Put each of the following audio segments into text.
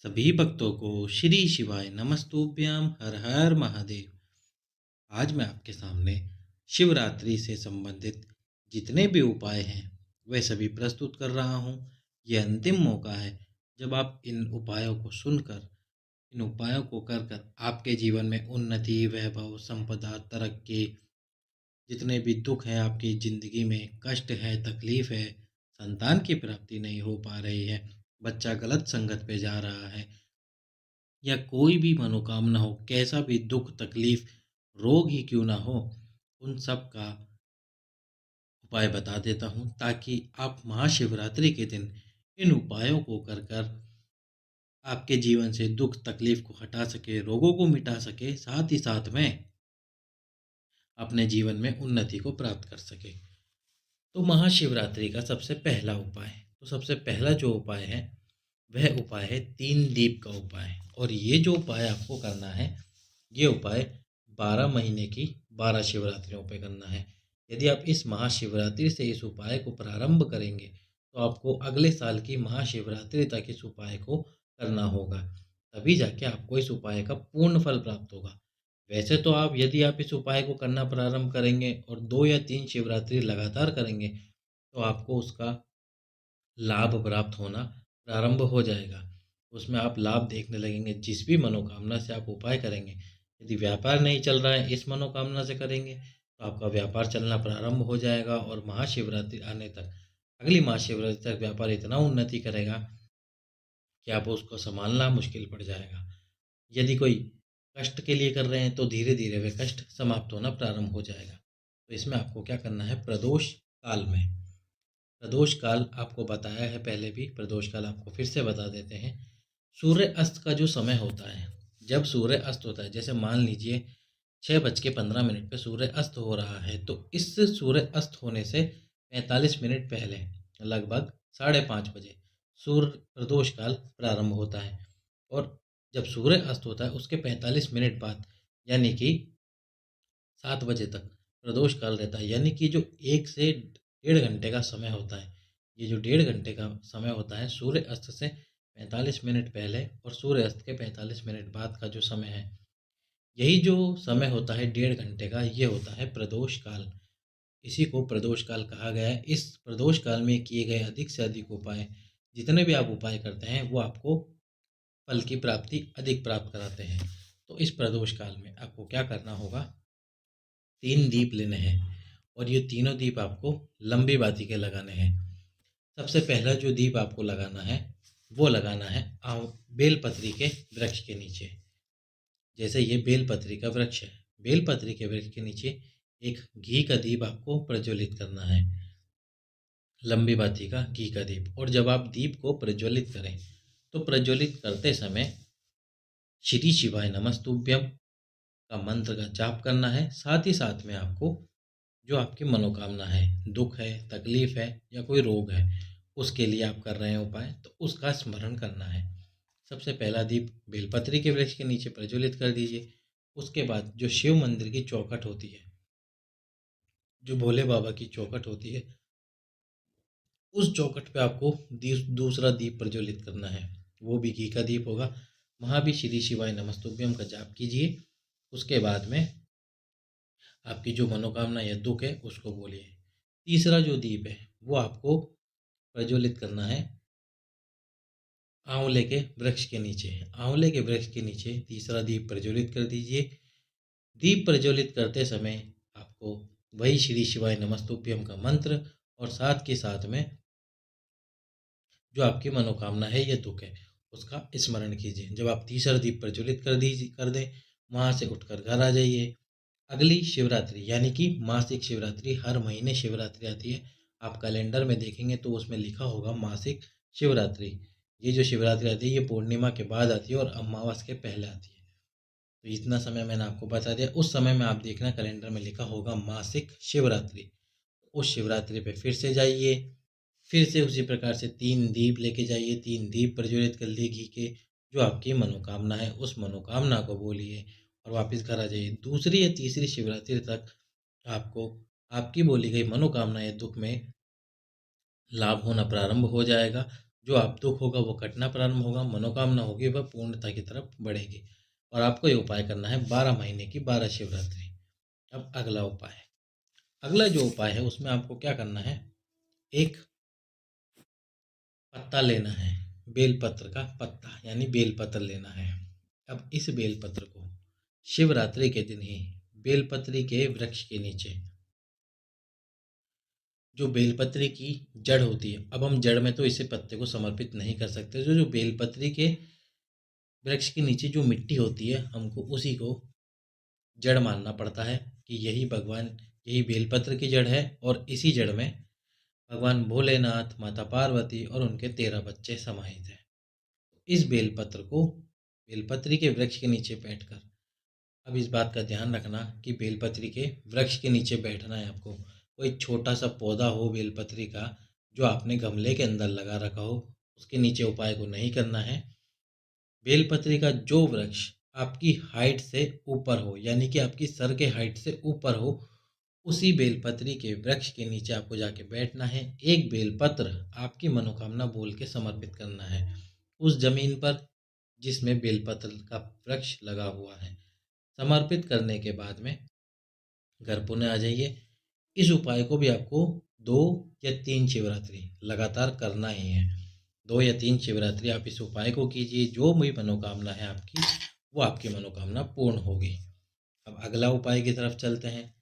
सभी भक्तों को श्री शिवाय नमस्तुभ्यम हर हर महादेव। आज मैं आपके सामने शिवरात्रि से संबंधित जितने भी उपाय हैं वह सभी प्रस्तुत कर रहा हूँ। यह अंतिम मौका है जब आप इन उपायों को सुनकर, इन उपायों को कर कर आपके जीवन में उन्नति, वैभव, संपदा, तरक्की, जितने भी दुख हैं आपकी ज़िंदगी में, कष्ट है, तकलीफ है, संतान की प्राप्ति नहीं हो पा रही है, बच्चा गलत संगत पे जा रहा है, या कोई भी मनोकामना हो, कैसा भी दुख, तकलीफ, रोग ही क्यों ना हो, उन सब का उपाय बता देता हूँ ताकि आप महाशिवरात्रि के दिन इन उपायों को कर कर आपके जीवन से दुख तकलीफ को हटा सके, रोगों को मिटा सके, साथ ही साथ में अपने जीवन में उन्नति को प्राप्त कर सके। तो महाशिवरात्रि का सबसे पहला उपाय, तो सबसे पहला जो उपाय है वह उपाय है 3 दीप का उपाय। और ये जो उपाय आपको करना है, ये उपाय 12 महीने की 12 शिवरात्रियों पे करना है। यदि आप इस महाशिवरात्रि से इस उपाय को प्रारंभ करेंगे तो आपको अगले साल की महाशिवरात्रि तक इस उपाय को करना होगा, तभी जाके आपको इस उपाय का पूर्ण फल प्राप्त होगा। वैसे तो आप, यदि आप इस उपाय को करना प्रारंभ करेंगे और 2 या 3 शिवरात्रि लगातार करेंगे तो आपको उसका लाभ प्राप्त होना प्रारंभ हो जाएगा। उसमें आप लाभ देखने लगेंगे जिस भी मनोकामना से आप उपाय करेंगे। यदि व्यापार नहीं चल रहा है, इस मनोकामना से करेंगे तो आपका व्यापार चलना प्रारंभ हो जाएगा और महाशिवरात्रि आने तक, अगली महाशिवरात्रि तक व्यापार इतना उन्नति करेगा कि आप उसको संभालना मुश्किल पड़ जाएगा। यदि कोई कष्ट के लिए कर रहे हैं तो धीरे धीरे वे कष्ट समाप्त होना प्रारंभ हो जाएगा। तो इसमें आपको क्या करना है, प्रदोष काल में, प्रदोष काल आपको बताया है पहले भी, प्रदोष काल आपको फिर से बता देते हैं। सूर्य अस्त का जो समय होता है, जब सूर्य अस्त होता है, जैसे मान लीजिए 6:15 पे सूर्य अस्त हो रहा है, तो इस सूर्य अस्त होने से 45 मिनट पहले, लगभग 5:30 बजे सूर्य प्रदोष काल प्रारंभ होता है। और जब सूर्य अस्त होता है उसके 45 मिनट बाद, यानी कि 7 बजे तक प्रदोष काल रहता है। यानी कि जो 1 से 1.5 घंटे का समय होता है, ये जो 1.5 घंटे का समय होता है सूर्य अस्त से 45 मिनट पहले और सूर्य अस्त के 45 मिनट बाद का जो समय है, यही जो समय होता है 1.5 घंटे का, ये होता है प्रदोष काल। इसी को प्रदोष काल कहा गया है। इस प्रदोष काल में किए गए अधिक से अधिक उपाय, जितने भी आप उपाय करते हैं वो आपको फल की प्राप्ति अधिक प्राप्त कराते हैं। तो इस प्रदोष काल में आपको क्या करना होगा, 3 दीप लेने हैं और ये तीनों दीप आपको लंबी बाती के लगाने हैं। सबसे पहला जो दीप आपको लगाना है वो लगाना है बेलपत्री के वृक्ष के नीचे। जैसे ये बेलपत्री का वृक्ष है, बेलपत्री के वृक्ष के नीचे एक घी का दीप आपको प्रज्वलित करना है, लंबी बाती का घी का दीप। और जब आप दीप को प्रज्वलित करें तो प्रज्वलित करते समय श्री शिवाय नमस्तुभ्यम का मंत्र का जाप करना है। साथ ही साथ में आपको जो आपकी मनोकामना है, दुख है, तकलीफ है या कोई रोग है, उसके लिए आप कर रहे हैं उपाय, तो उसका स्मरण करना है। सबसे पहला दीप बेलपत्री के वृक्ष के नीचे प्रज्वलित कर दीजिए। उसके बाद जो शिव मंदिर की चौखट होती है, जो भोले बाबा की चौखट होती है, उस चौखट पे आपको दूसरा दीप प्रज्वलित करना है, वो भी घी का दीप होगा। वहाँ भी श्री शिवाय नमस्तुभ्यम का जाप कीजिए। उसके बाद में आपकी जो मनोकामना या दुख है उसको बोलिए। तीसरा जो दीप है वो आपको प्रज्वलित करना है आंवले के वृक्ष के नीचे। आंवले के वृक्ष के नीचे तीसरा दीप प्रज्वलित कर दीजिए। दीप प्रज्वलित करते समय आपको वही श्री शिवाय नमस्तुभ्यम का मंत्र और साथ के साथ में जो आपकी मनोकामना है या दुख है उसका स्मरण कीजिए। जब आप तीसरा दीप प्रज्वलित कर दें, वहाँ से उठकर घर आ जाइए। अगली शिवरात्रि यानी कि मासिक शिवरात्रि, हर महीने शिवरात्रि आती है। आप कैलेंडर में देखेंगे तो उसमें लिखा होगा मासिक शिवरात्रि। ये जो शिवरात्रि आती है ये पूर्णिमा के बाद आती है और अमावस के पहले आती है। तो इतना समय मैंने आपको बता दिया। उस समय में आप देखना कैलेंडर में लिखा होगा मासिक शिवरात्रि। उस शिवरात्रि पे फिर से जाइए, फिर से उसी प्रकार से 3 दीप लेके जाइए। 3 दीप प्रज्वलित कर लिए घी के। जो आपकी मनोकामना है उस मनोकामना को बोलिए और वापस घर आ जाइए। दूसरी या तीसरी शिवरात्रि तक आपको आपकी बोली गई मनोकामना या दुख में लाभ होना प्रारंभ हो जाएगा जो आप दुख होगा वो कटना प्रारंभ होगा, मनोकामना होगी वह पूर्णता की तरफ बढ़ेगी। और आपको ये उपाय करना है 12 महीने की 12 शिवरात्रि। अब अगला उपाय, अगला जो उपाय है उसमें आपको क्या करना है, एक पत्ता लेना है, बेलपत्र का पत्ता यानी बेलपत्र लेना है। अब इस बेलपत्र को शिवरात्रि के दिन ही बेलपत्री के वृक्ष के नीचे, जो बेलपत्री की जड़ होती है, अब हम जड़ में तो इसे पत्ते को समर्पित नहीं कर सकते, जो जो बेलपत्री के वृक्ष के नीचे जो मिट्टी होती है हमको उसी को जड़ मानना पड़ता है कि यही भगवान, यही बेलपत्र की जड़ है और इसी जड़ में भगवान भोलेनाथ, माता पार्वती और उनके 13 बच्चे समाहित हैं। इस बेलपत्र को बेलपत्री के वृक्ष के नीचे बैठकर, अब इस बात का ध्यान रखना कि बेलपत्री के वृक्ष के नीचे बैठना है आपको। कोई छोटा सा पौधा हो बेलपत्री का जो आपने गमले के अंदर लगा रखा हो, उसके नीचे उपाय को नहीं करना है। बेलपत्री का जो वृक्ष आपकी हाइट से ऊपर हो, यानी कि आपकी सर के हाइट से ऊपर हो, उसी बेलपत्री के वृक्ष के नीचे आपको जाके बैठना है। एक बेलपत्र आपकी मनोकामना बोल के समर्पित करना है उस जमीन पर जिसमें बेलपत्र का वृक्ष लगा हुआ है। समर्पित करने के बाद में घर पुनः आ जाइए। इस उपाय को भी आपको 2 या 3 शिवरात्रि लगातार करना ही है। 2 या 3 शिवरात्रि आप इस उपाय को कीजिए, जो भी मनोकामना है आपकी वो आपकी मनोकामना पूर्ण होगी। अब अगला उपाय की तरफ चलते हैं।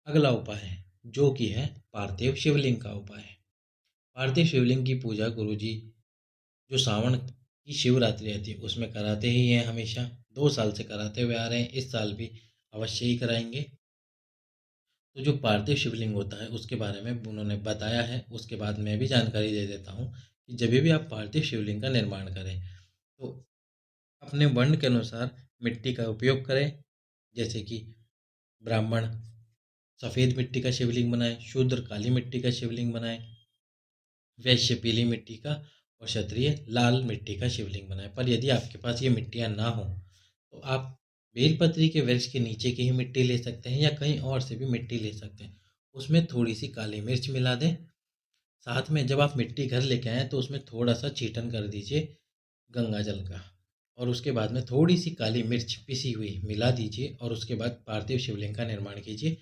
अगला उपाय है जो कि है पार्थिव शिवलिंग का उपाय। पार्थिव शिवलिंग की पूजा गुरुजी जो सावन की शिवरात्रि आती है उसमें कराते ही हैं, हमेशा 2 साल से कराते हुए आ रहे हैं, इस साल भी अवश्य ही कराएंगे। तो जो पार्थिव शिवलिंग होता है उसके बारे में उन्होंने बताया है, उसके बाद मैं भी जानकारी दे देता हूँ कि जब भी आप पार्थिव शिवलिंग का निर्माण करें तो अपने वर्ण के अनुसार मिट्टी का उपयोग करें। जैसे कि ब्राह्मण सफ़ेद मिट्टी का शिवलिंग बनाए, शूद्र काली मिट्टी का शिवलिंग बनाए, वैश्य पीली मिट्टी का और क्षत्रिय लाल मिट्टी का शिवलिंग बनाए। पर यदि आपके पास ये मिट्टियाँ ना हो तो आप बेलपत्री के वृक्ष के नीचे की ही मिट्टी ले सकते हैं या कहीं और से भी मिट्टी ले सकते हैं। उसमें थोड़ी सी काली मिर्च मिला दें। साथ में जब आप मिट्टी घर लेके आएँ तो उसमें थोड़ा सा छीटन कर दीजिए गंगा जल का, और उसके बाद में थोड़ी सी काली मिर्च पिसी हुई मिला दीजिए और उसके बाद पार्थिव शिवलिंग का निर्माण कीजिए।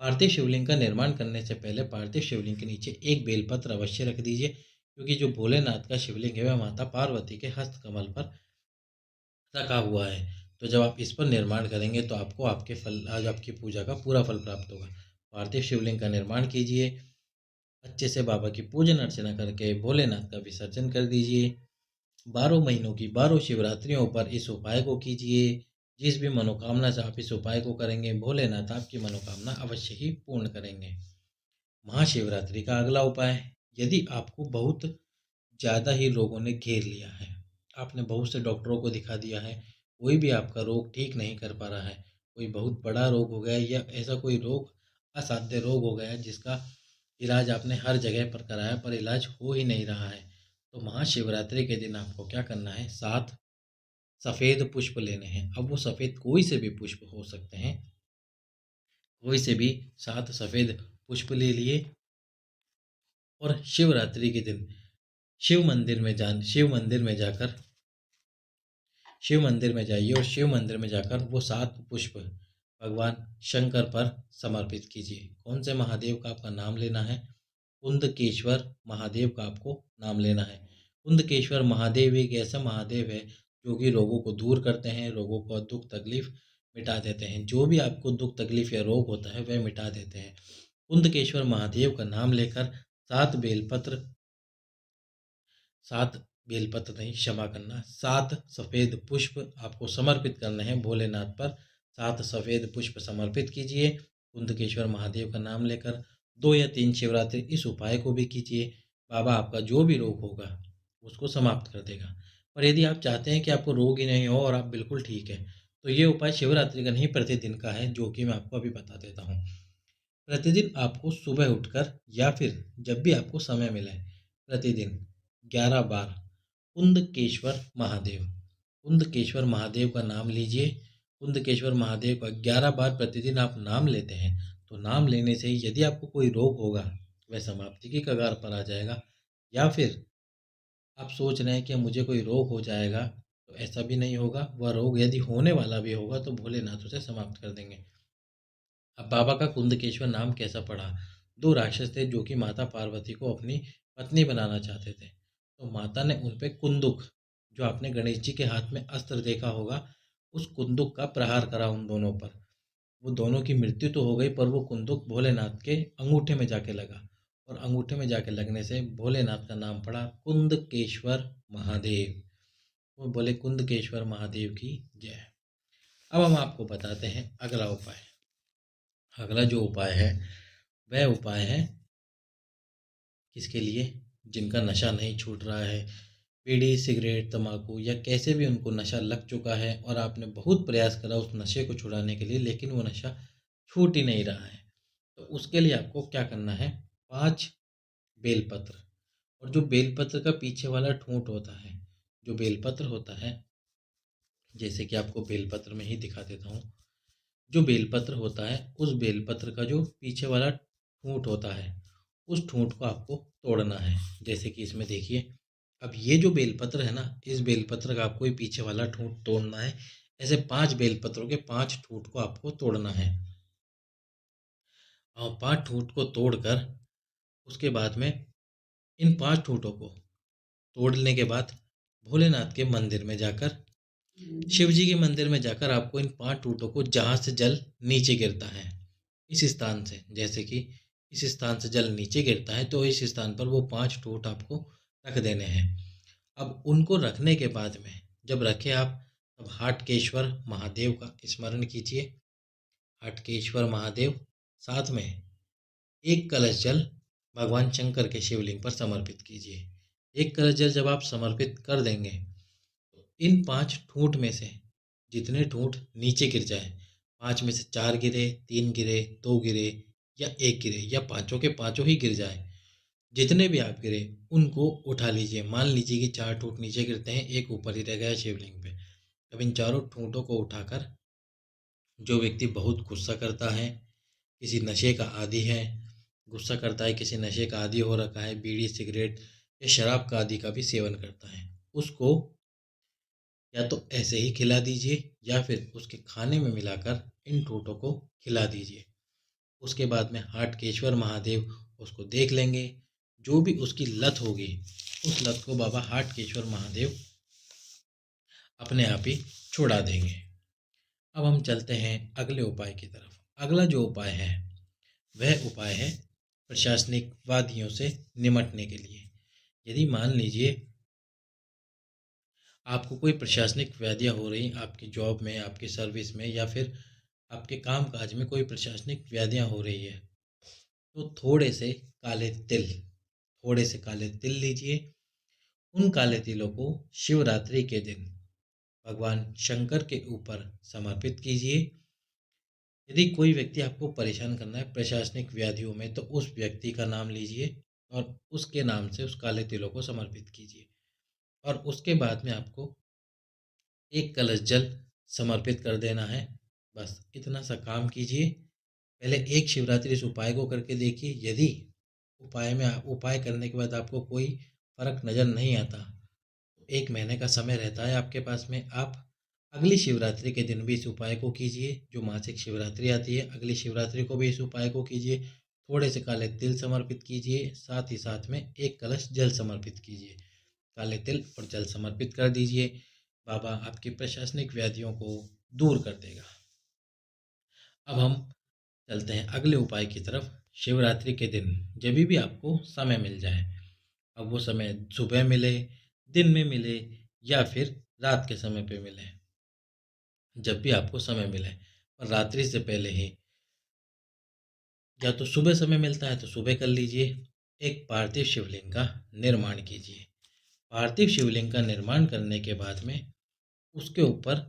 पार्थिव शिवलिंग का निर्माण करने से पहले पार्थिव शिवलिंग के नीचे एक बेलपत्र अवश्य रख दीजिए, क्योंकि जो भोलेनाथ का शिवलिंग है वह माता पार्वती के हस्त कमल पर रखा हुआ है। तो जब आप इस पर निर्माण करेंगे तो आपको आपके फल, आज आपकी पूजा का पूरा फल प्राप्त होगा। पार्थिव शिवलिंग का निर्माण कीजिए, अच्छे से बाबा की पूजन अर्चना करके भोलेनाथ का विसर्जन कर दीजिए। 12 महीनों की 12 शिवरात्रियों पर इस उपाय को कीजिए। जिस भी मनोकामना से आप इस उपाय को करेंगे भोलेनाथ आपकी मनोकामना अवश्य ही पूर्ण करेंगे। महाशिवरात्रि का अगला उपाय, यदि आपको बहुत ज़्यादा ही रोगों ने घेर लिया है, आपने बहुत से डॉक्टरों को दिखा दिया है, कोई भी आपका रोग ठीक नहीं कर पा रहा है, कोई बहुत बड़ा रोग हो गया है या ऐसा कोई रोग, असाध्य रोग हो गया है जिसका इलाज आपने हर जगह पर कराया पर इलाज हो ही नहीं रहा है, तो महाशिवरात्रि के दिन आपको क्या करना है, 7 सफ़ेद पुष्प लेने हैं। अब वो सफ़ेद कोई से भी पुष्प हो सकते हैं, कोई से भी 7 सफ़ेद पुष्प ले लिए और शिवरात्रि के दिन शिव मंदिर में जाकर शिव मंदिर में जाइए और शिव मंदिर में जाकर वो 7 पुष्प भगवान शंकर पर समर्पित कीजिए। कौन से महादेव का आपका नाम लेना है? कुंदकेश्वर महादेव का आपको नाम लेना है। कुंदकेश्वर महादेव एक ऐसा महादेव है जो कि रोगों को दूर करते हैं, रोगों को दुख तकलीफ मिटा देते हैं। जो भी आपको दुख तकलीफ या रोग होता है वह मिटा देते हैं। कुंदकेश्वर महादेव का नाम लेकर 7 बेलपत्र, 7 बेलपत्र नहीं, क्षमा करना, 7 सफ़ेद पुष्प आपको समर्पित करने हैं भोलेनाथ पर। 7 सफ़ेद पुष्प समर्पित कीजिए कुंदकेश्वर महादेव का नाम लेकर। 2 या 3 शिवरात्रि इस उपाय को भी कीजिए। बाबा आपका जो भी रोग होगा उसको समाप्त कर देगा। और यदि आप चाहते हैं कि आपको रोग ही नहीं हो और आप बिल्कुल ठीक हैं, तो ये उपाय शिवरात्रि का नहीं प्रतिदिन का है, जो कि मैं आपको अभी बता देता हूँ। प्रतिदिन आपको सुबह उठकर या फिर जब भी आपको समय मिले, प्रतिदिन 11 बार कुंदकेश्वर महादेव, कुंदकेश्वर महादेव का नाम लीजिए। कुंदकेश्वर महादेव का 11 बार प्रतिदिन आप नाम लेते हैं तो नाम लेने से ही यदि आपको कोई रोग होगा वह समाप्ति की कगार पर आ जाएगा, या फिर आप सोच रहे हैं कि मुझे कोई रोग हो जाएगा, तो ऐसा भी नहीं होगा। वह रोग यदि होने वाला भी होगा तो भोलेनाथ उसे समाप्त कर देंगे। अब बाबा का कुंदकेश्वर नाम कैसा पड़ा? दो राक्षस थे जो कि माता पार्वती को अपनी पत्नी बनाना चाहते थे। तो माता ने उन पे कुंदुक, जो आपने गणेश जी के हाथ में अस्त्र देखा होगा, उस कुंदुक का प्रहार करा उन दोनों पर। वो दोनों की मृत्यु तो हो गई, पर वो कुंदुक भोलेनाथ के अंगूठे में जाके लगा, और अंगूठे में जाके लगने से भोलेनाथ का नाम पड़ा कुंदकेश्वर महादेव। वो बोले कुंदकेश्वर महादेव की जय। अब हम आपको बताते हैं अगला उपाय। अगला जो उपाय है वह उपाय है किसके लिए? जिनका नशा नहीं छूट रहा है, बीड़ी सिगरेट तंबाकू या कैसे भी उनको नशा लग चुका है और आपने बहुत प्रयास करा उस नशे को छुड़ाने के लिए, लेकिन वो नशा छूट ही नहीं रहा है। तो उसके लिए आपको क्या करना है? 5 बेलपत्र। और जो बेलपत्र का पीछे वाला ठूंठ होता है, जो बेलपत्र होता है, जैसे कि आपको बेलपत्र में ही दिखा देता हूँ। जो बेलपत्र होता है, उस बेलपत्र का जो पीछे वाला ठूंठ होता है, उस ठूंठ को आपको तोड़ना है। जैसे कि इसमें देखिए, अब ये जो बेलपत्र है ना, इस बेलपत्र का आपको ये पीछे वाला ठूंठ तोड़ना है। ऐसे 5 बेलपत्रों के 5 ठूंठ को आपको तोड़ना है। और 5 ठूंठ को तोड़कर उसके बाद में इन 5 ठूंठों को तोड़ने के बाद भोलेनाथ के मंदिर में जाकर, शिव जी के मंदिर में जाकर आपको इन 5 ठूंठों को, जहाँ से जल नीचे गिरता है, इस स्थान से, जैसे कि इस स्थान से जल नीचे गिरता है, तो इस स्थान पर वो 5 ठूंठ आपको रख देने हैं। अब उनको रखने के बाद में जब रखे आप, तब हाटकेश्वर महादेव का स्मरण कीजिए। हाटकेश्वर महादेव, साथ में एक कलश जल भगवान शंकर के शिवलिंग पर समर्पित कीजिए। एक कलश जल जब आप समर्पित कर देंगे, तो इन 5 ठूंठ में से जितने ठूंठ नीचे गिर जाए, 5 में से 4 गिरे, 3 गिरे, 2 गिरे या 1 गिरे, या पांचों के पांचों ही गिर जाए, जितने भी आप गिरे उनको उठा लीजिए। मान लीजिए कि 4 ठूंठ नीचे गिरते हैं, एक ऊपर ही रह गया शिवलिंग पे। अब इन चारों ठूंठों को उठाकर, जो व्यक्ति बहुत गुस्सा करता है, किसी नशे का आदी है, गुस्सा करता है, किसी नशे का आदी हो रखा है, बीड़ी सिगरेट या शराब का आदि का भी सेवन करता है, उसको या तो ऐसे ही खिला दीजिए या फिर उसके खाने में मिलाकर इन ठूठों को खिला दीजिए। उसके बाद में हाटकेश्वर महादेव उसको देख लेंगे। जो भी उसकी लत होगी, उस लत को बाबा हाटकेश्वर महादेव अपने आप ही छुड़ा देंगे। अब हम चलते हैं अगले उपाय की तरफ। अगला जो उपाय है वह उपाय है प्रशासनिक वादियों से निमटने के लिए। यदि मान लीजिए आपको कोई प्रशासनिक व्याधियाँ हो रही, आपकी जॉब में, आपकी सर्विस में, या फिर आपके काम काज में कोई प्रशासनिक व्याधियाँ हो रही है, तो थोड़े से काले तिल लीजिए। उन काले तिलों को शिवरात्रि के दिन भगवान शंकर के ऊपर समर्पित कीजिए। यदि कोई व्यक्ति आपको परेशान करना है प्रशासनिक व्याधियों में, तो उस व्यक्ति का नाम लीजिए और उसके नाम से उस काले तिलों को समर्पित कीजिए। और उसके बाद में आपको एक कलश जल समर्पित कर देना है। बस इतना सा काम कीजिए। पहले एक शिवरात्रि इस उपाय को करके देखिए। यदि उपाय करने के बाद आपको कोई फर्क नज़र नहीं आता, तो 1 महीने का समय रहता है आपके पास में। आप अगली शिवरात्रि के दिन भी इस उपाय को कीजिए। जो मासिक शिवरात्रि आती है, अगली शिवरात्रि को भी इस उपाय को कीजिए। थोड़े से काले तिल समर्पित कीजिए, साथ ही साथ में एक कलश जल समर्पित कीजिए। काले तिल और जल समर्पित कर दीजिए। बाबा आपकी प्रशासनिक व्याधियों को दूर कर देगा। अब हम चलते हैं अगले उपाय की तरफ। शिवरात्रि के दिन जब भी आपको समय मिल जाए, अब वो समय सुबह मिले, दिन में मिले, या फिर रात के समय पे मिले, जब भी आपको समय मिले, और रात्रि से पहले ही, या तो सुबह समय मिलता है तो सुबह कर लीजिए, एक पार्थिव शिवलिंग का निर्माण कीजिए। पार्थिव शिवलिंग का निर्माण करने के बाद में उसके ऊपर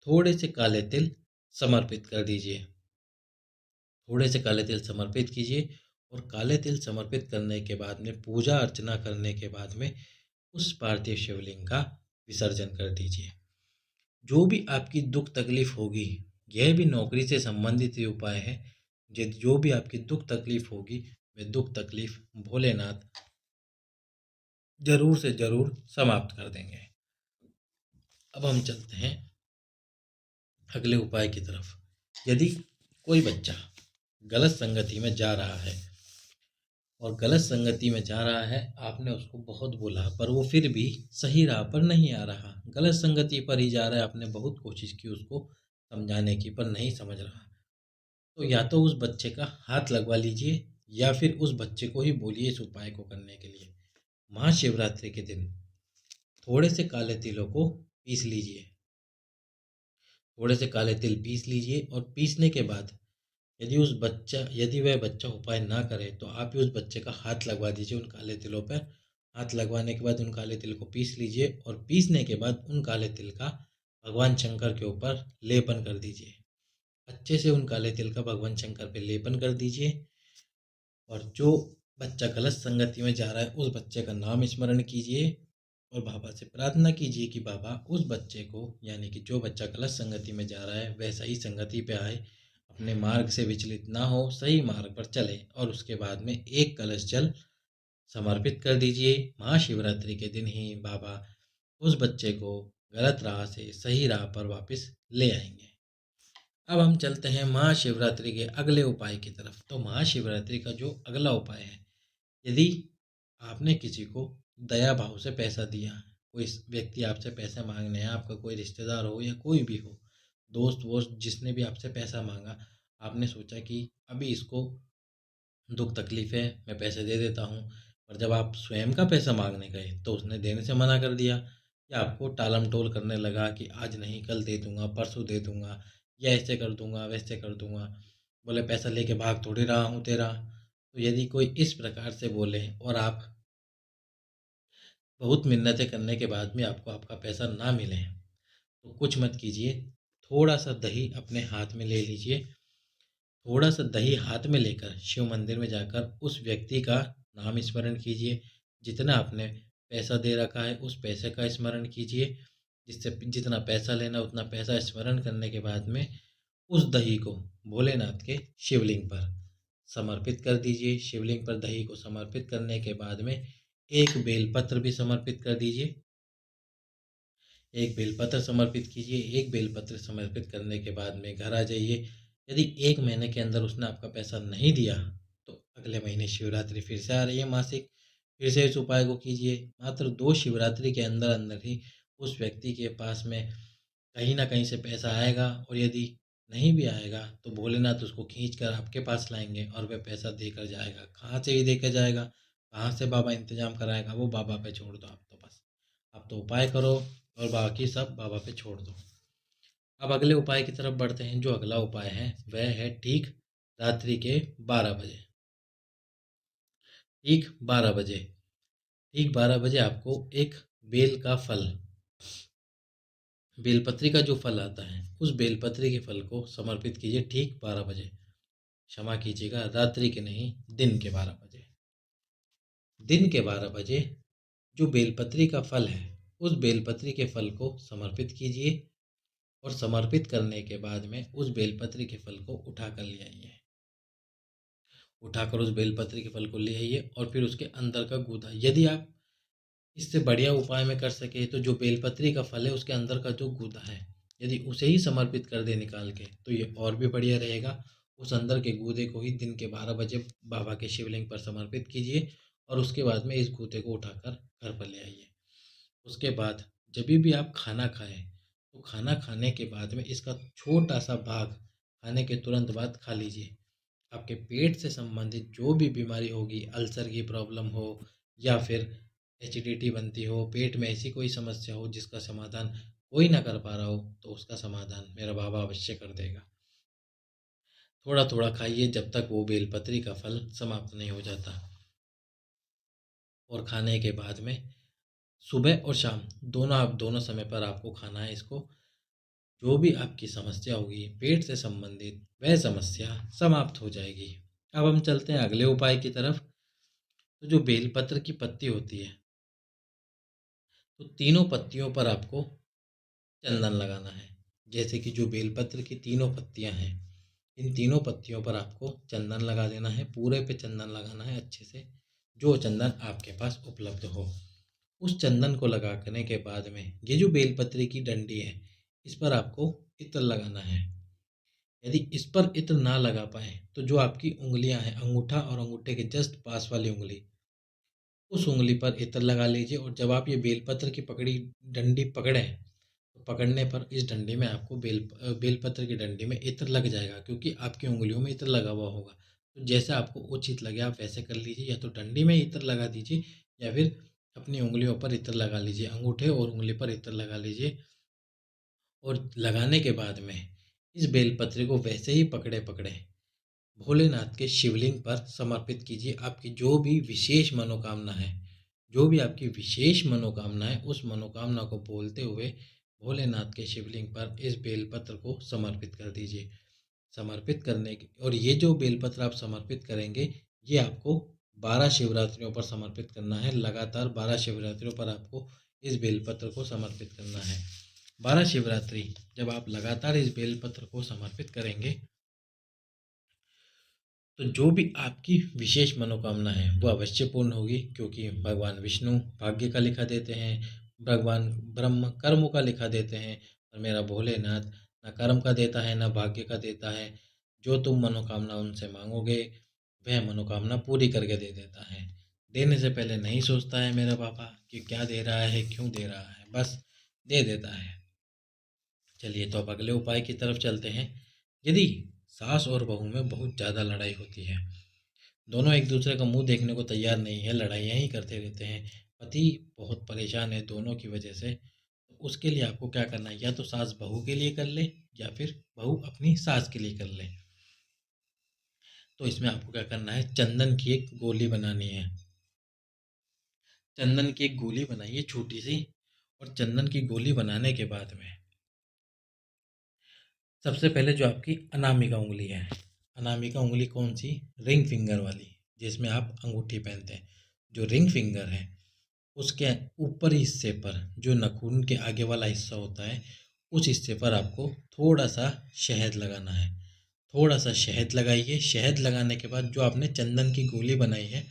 थोड़े से काले तिल समर्पित कर दीजिए। थोड़े से काले तिल समर्पित कीजिए, और काले तिल समर्पित करने के बाद में पूजा अर्चना करने के बाद में उस पार्थिव शिवलिंग का विसर्जन कर दीजिए। जो भी आपकी दुख तकलीफ होगी, यह भी नौकरी से संबंधित ही उपाय है। जो भी आपकी दुख तकलीफ होगी, वह दुख तकलीफ भोलेनाथ ज़रूर से ज़रूर समाप्त कर देंगे। अब हम चलते हैं अगले उपाय की तरफ। यदि कोई बच्चा गलत संगति में जा रहा है और गलत संगति में जा रहा है, आपने उसको बहुत बोला पर वो फिर भी सही राह पर नहीं आ रहा, गलत संगति पर ही जा रहा है, आपने बहुत कोशिश की उसको समझाने की पर नहीं समझ रहा, तो या तो उस बच्चे का हाथ लगवा लीजिए या फिर उस बच्चे को ही बोलिए इस उपाय को करने के लिए। महाशिवरात्रि के दिन थोड़े से काले तिलों को पीस लीजिए, थोड़े से काले तिल पीस लीजिए और पीसने के बाद यदि वह बच्चा उपाय ना करे तो आप ही उस बच्चे का हाथ लगवा दीजिए उन काले तिलों पर। हाथ लगवाने के बाद उन काले तिल को पीस लीजिए और पीसने के बाद उन काले तिल का भगवान शंकर के ऊपर लेपन कर दीजिए। अच्छे से उन काले तिल का भगवान शंकर पे लेपन कर दीजिए और जो बच्चा गलत संगति में जा रहा है उस बच्चे का नाम स्मरण कीजिए और बाबा से प्रार्थना कीजिए कि बाबा उस बच्चे को, यानी कि जो बच्चा गलत संगति में जा रहा है वह सही संगति पे आए, अपने मार्ग से विचलित ना हो, सही मार्ग पर चले। और उसके बाद में एक कलश जल समर्पित कर दीजिए। महाशिवरात्रि के दिन ही बाबा उस बच्चे को गलत राह से सही राह पर वापस ले आएंगे। अब हम चलते हैं महाशिवरात्रि के अगले उपाय की तरफ। तो महाशिवरात्रि का जो अगला उपाय है, यदि आपने किसी को दया भाव से पैसा दिया, कोई व्यक्ति आपसे पैसे मांगने हैं, आपका कोई रिश्तेदार हो या कोई भी हो, दोस्त वोस्त जिसने भी आपसे पैसा मांगा, आपने सोचा कि अभी इसको दुख तकलीफ है, मैं पैसे दे देता हूँ, पर जब आप स्वयं का पैसा मांगने गए तो उसने देने से मना कर दिया या आपको टालम टोल करने लगा कि आज नहीं कल दे दूंगा, परसों दे दूंगा, या ऐसे कर दूंगा वैसे कर दूंगा, बोले पैसा लेके भाग थोड़ी रहा हूँ तेरा। तो यदि कोई इस प्रकार से बोले और आप बहुत मिन्नतें करने के बाद में आपको आपका पैसा ना मिले, तो कुछ मत कीजिए, थोड़ा सा दही अपने हाथ में ले लीजिए। थोड़ा सा दही हाथ में लेकर शिव मंदिर में जाकर उस व्यक्ति का नाम स्मरण कीजिए। जितना आपने पैसा दे रखा है उस पैसे का स्मरण कीजिए। जिससे जितना पैसा लेना उतना पैसा स्मरण करने के बाद में उस दही को भोलेनाथ के शिवलिंग पर समर्पित कर दीजिए। शिवलिंग पर दही को समर्पित करने के बाद में एक बेलपत्र भी समर्पित कर दीजिए। एक बेलपत्र समर्पित कीजिए। एक बेलपत्र समर्पित करने के बाद में घर आ जाइए। यदि 1 महीने के अंदर उसने आपका पैसा नहीं दिया तो अगले महीने शिवरात्रि फिर से आ रही है मासिक, फिर से इस उपाय को कीजिए। मात्र 2 शिवरात्रि के अंदर अंदर ही उस व्यक्ति के पास में कहीं ना कहीं से पैसा आएगा, और यदि नहीं भी आएगा तो भोलेनाथ उसको खींच कर आपके पास लाएंगे और वह पैसा देकर जाएगा। कहाँ से भी देकर जाएगा, कहाँ से बाबा इंतजाम कराएगा, वो बाबा पे छोड़ दो। आप तो बस आप तो उपाय करो और बाकी सब बाबा पे छोड़ दो। अब अगले उपाय की तरफ बढ़ते हैं। जो अगला उपाय है वह है ठीक रात्रि के 12 बजे। ठीक 12 बजे, ठीक 12 बजे आपको एक बेल का फल, बेलपत्री का जो फल आता है उस बेलपत्री के फल को समर्पित कीजिए ठीक 12 बजे। क्षमा कीजिएगा, रात्रि के नहीं, दिन के 12 बजे। दिन के 12 बजे जो बेलपत्री का फल है उस बेलपत्री के फल को समर्पित कीजिए और समर्पित करने के बाद में उस बेलपत्री के फल को उठा कर ले आइए। उठाकर उस बेलपत्री के फल को ले आइए और फिर उसके अंदर का गूदा, यदि आप इससे बढ़िया उपाय में कर सके तो जो बेलपत्री का फल है उसके अंदर का जो गूदा है, यदि उसे ही समर्पित कर दे निकाल के तो ये और भी बढ़िया रहेगा। उस अंदर के गूदे को ही दिन के 12 बजे बाबा के शिवलिंग पर समर्पित कीजिए और उसके बाद में इस गूदे को उठाकर घर पर ले आइए। उसके बाद जब भी आप खाना खाएं तो खाना खाने के बाद में इसका छोटा सा भाग खाने के तुरंत बाद खा लीजिए। आपके पेट से संबंधित जो भी बीमारी होगी, अल्सर की प्रॉब्लम हो या फिर एसिडिटी बनती हो, पेट में ऐसी कोई समस्या हो जिसका समाधान कोई ना कर पा रहा हो, तो उसका समाधान मेरा बाबा अवश्य कर देगा। थोड़ा थोड़ा खाइए जब तक वो बेलपत्री का फल समाप्त नहीं हो जाता। और खाने के बाद में सुबह और शाम दोनों समय पर आपको खाना है इसको। जो भी आपकी समस्या होगी पेट से संबंधित वह समस्या समाप्त हो जाएगी। अब हम चलते हैं अगले उपाय की तरफ। तो जो बेलपत्र की पत्ती होती है, तो तीनों पत्तियों पर आपको चंदन लगाना है। जैसे कि जो बेलपत्र की तीनों पत्तियां हैं, इन तीनों पत्तियों पर आपको चंदन लगा देना है। पूरे पे चंदन लगाना है अच्छे से, जो चंदन आपके पास उपलब्ध हो। उस चंदन को लगा करने के बाद में ये जो बेलपत्री की डंडी है, इस पर आपको इत्र लगाना है। यदि इस पर इत्र ना लगा पाए तो जो आपकी उँगलियां हैं, अंगूठा और अंगूठे के जस्ट पास वाली उँगली, उस उँगली पर इत्र लगा लीजिए। और जब आप ये बेलपत्र की पकड़ी डंडी पकड़ें, तो पकड़ने पर इस डंडी में आपको बेलपत्र की डंडी में इत्र लग जाएगा, क्योंकि आपकी उँगलियों में इत्र लगा हुआ होगा। तो जैसा आपको उचित लगे आप वैसे कर लीजिए, या तो डंडी में इत्र लगा दीजिए या फिर अपनी उँगलियों पर इत्र लगा लीजिए, अंगूठे और उँगली पर इत्र लगा लीजिए। और लगाने के बाद में इस बेलपत्र को वैसे ही पकड़े पकड़े भोलेनाथ के शिवलिंग पर समर्पित कीजिए। आपकी जो भी विशेष मनोकामना है, जो भी आपकी विशेष मनोकामना है, उस मनोकामना को बोलते हुए भोलेनाथ के शिवलिंग पर इस बेलपत्र को समर्पित कर दीजिए। समर्पित करने के और ये जो बेलपत्र आप समर्पित करेंगे, ये आपको 12 शिवरात्रियों पर समर्पित करना है। लगातार 12 शिवरात्रियों पर आपको इस बेलपत्र को समर्पित करना है। 12 शिवरात्रि जब आप लगातार इस बेलपत्र को समर्पित करेंगे, तो जो भी आपकी विशेष मनोकामना है वो अवश्य पूर्ण होगी, क्योंकि भगवान विष्णु भाग्य का लिखा देते हैं, भगवान ब्रह्म कर्म का लिखा देते हैं, और मेरा भोलेनाथ ना कर्म का देता है ना भाग्य का देता है। जो तुम मनोकामना उनसे मांगोगे वह मनोकामना पूरी करके दे देता है। देने से पहले नहीं सोचता है मेरा पापा कि क्या दे रहा है, क्यों दे रहा है, बस दे देता है। चलिए, तो अब अगले उपाय की तरफ चलते हैं। यदि सास और बहू में बहुत ज़्यादा लड़ाई होती है, दोनों एक दूसरे का मुंह देखने को तैयार नहीं है, लड़ाइयाँ ही करते रहते हैं, पति बहुत परेशान है दोनों की वजह से, तो उसके लिए आपको क्या करना है, या तो सास बहू के लिए कर ले या फिर बहू अपनी सास के लिए कर ले। तो इसमें आपको क्या करना है, चंदन की एक गोली बनानी है। चंदन की एक गोली बनाइए छोटी सी। और चंदन की गोली बनाने के बाद में सबसे पहले जो आपकी अनामिका उंगली है, अनामिका उंगली कौन सी, रिंग फिंगर वाली, जिसमें आप अंगूठी पहनते हैं, जो रिंग फिंगर है उसके ऊपरी हिस्से पर जो नाखून के आगे वाला हिस्सा होता है, उस हिस्से पर आपको थोड़ा सा शहद लगाना है। थोड़ा सा शहद लगाइए। शहद लगाने के बाद जो आपने चंदन की गोली बनाई है,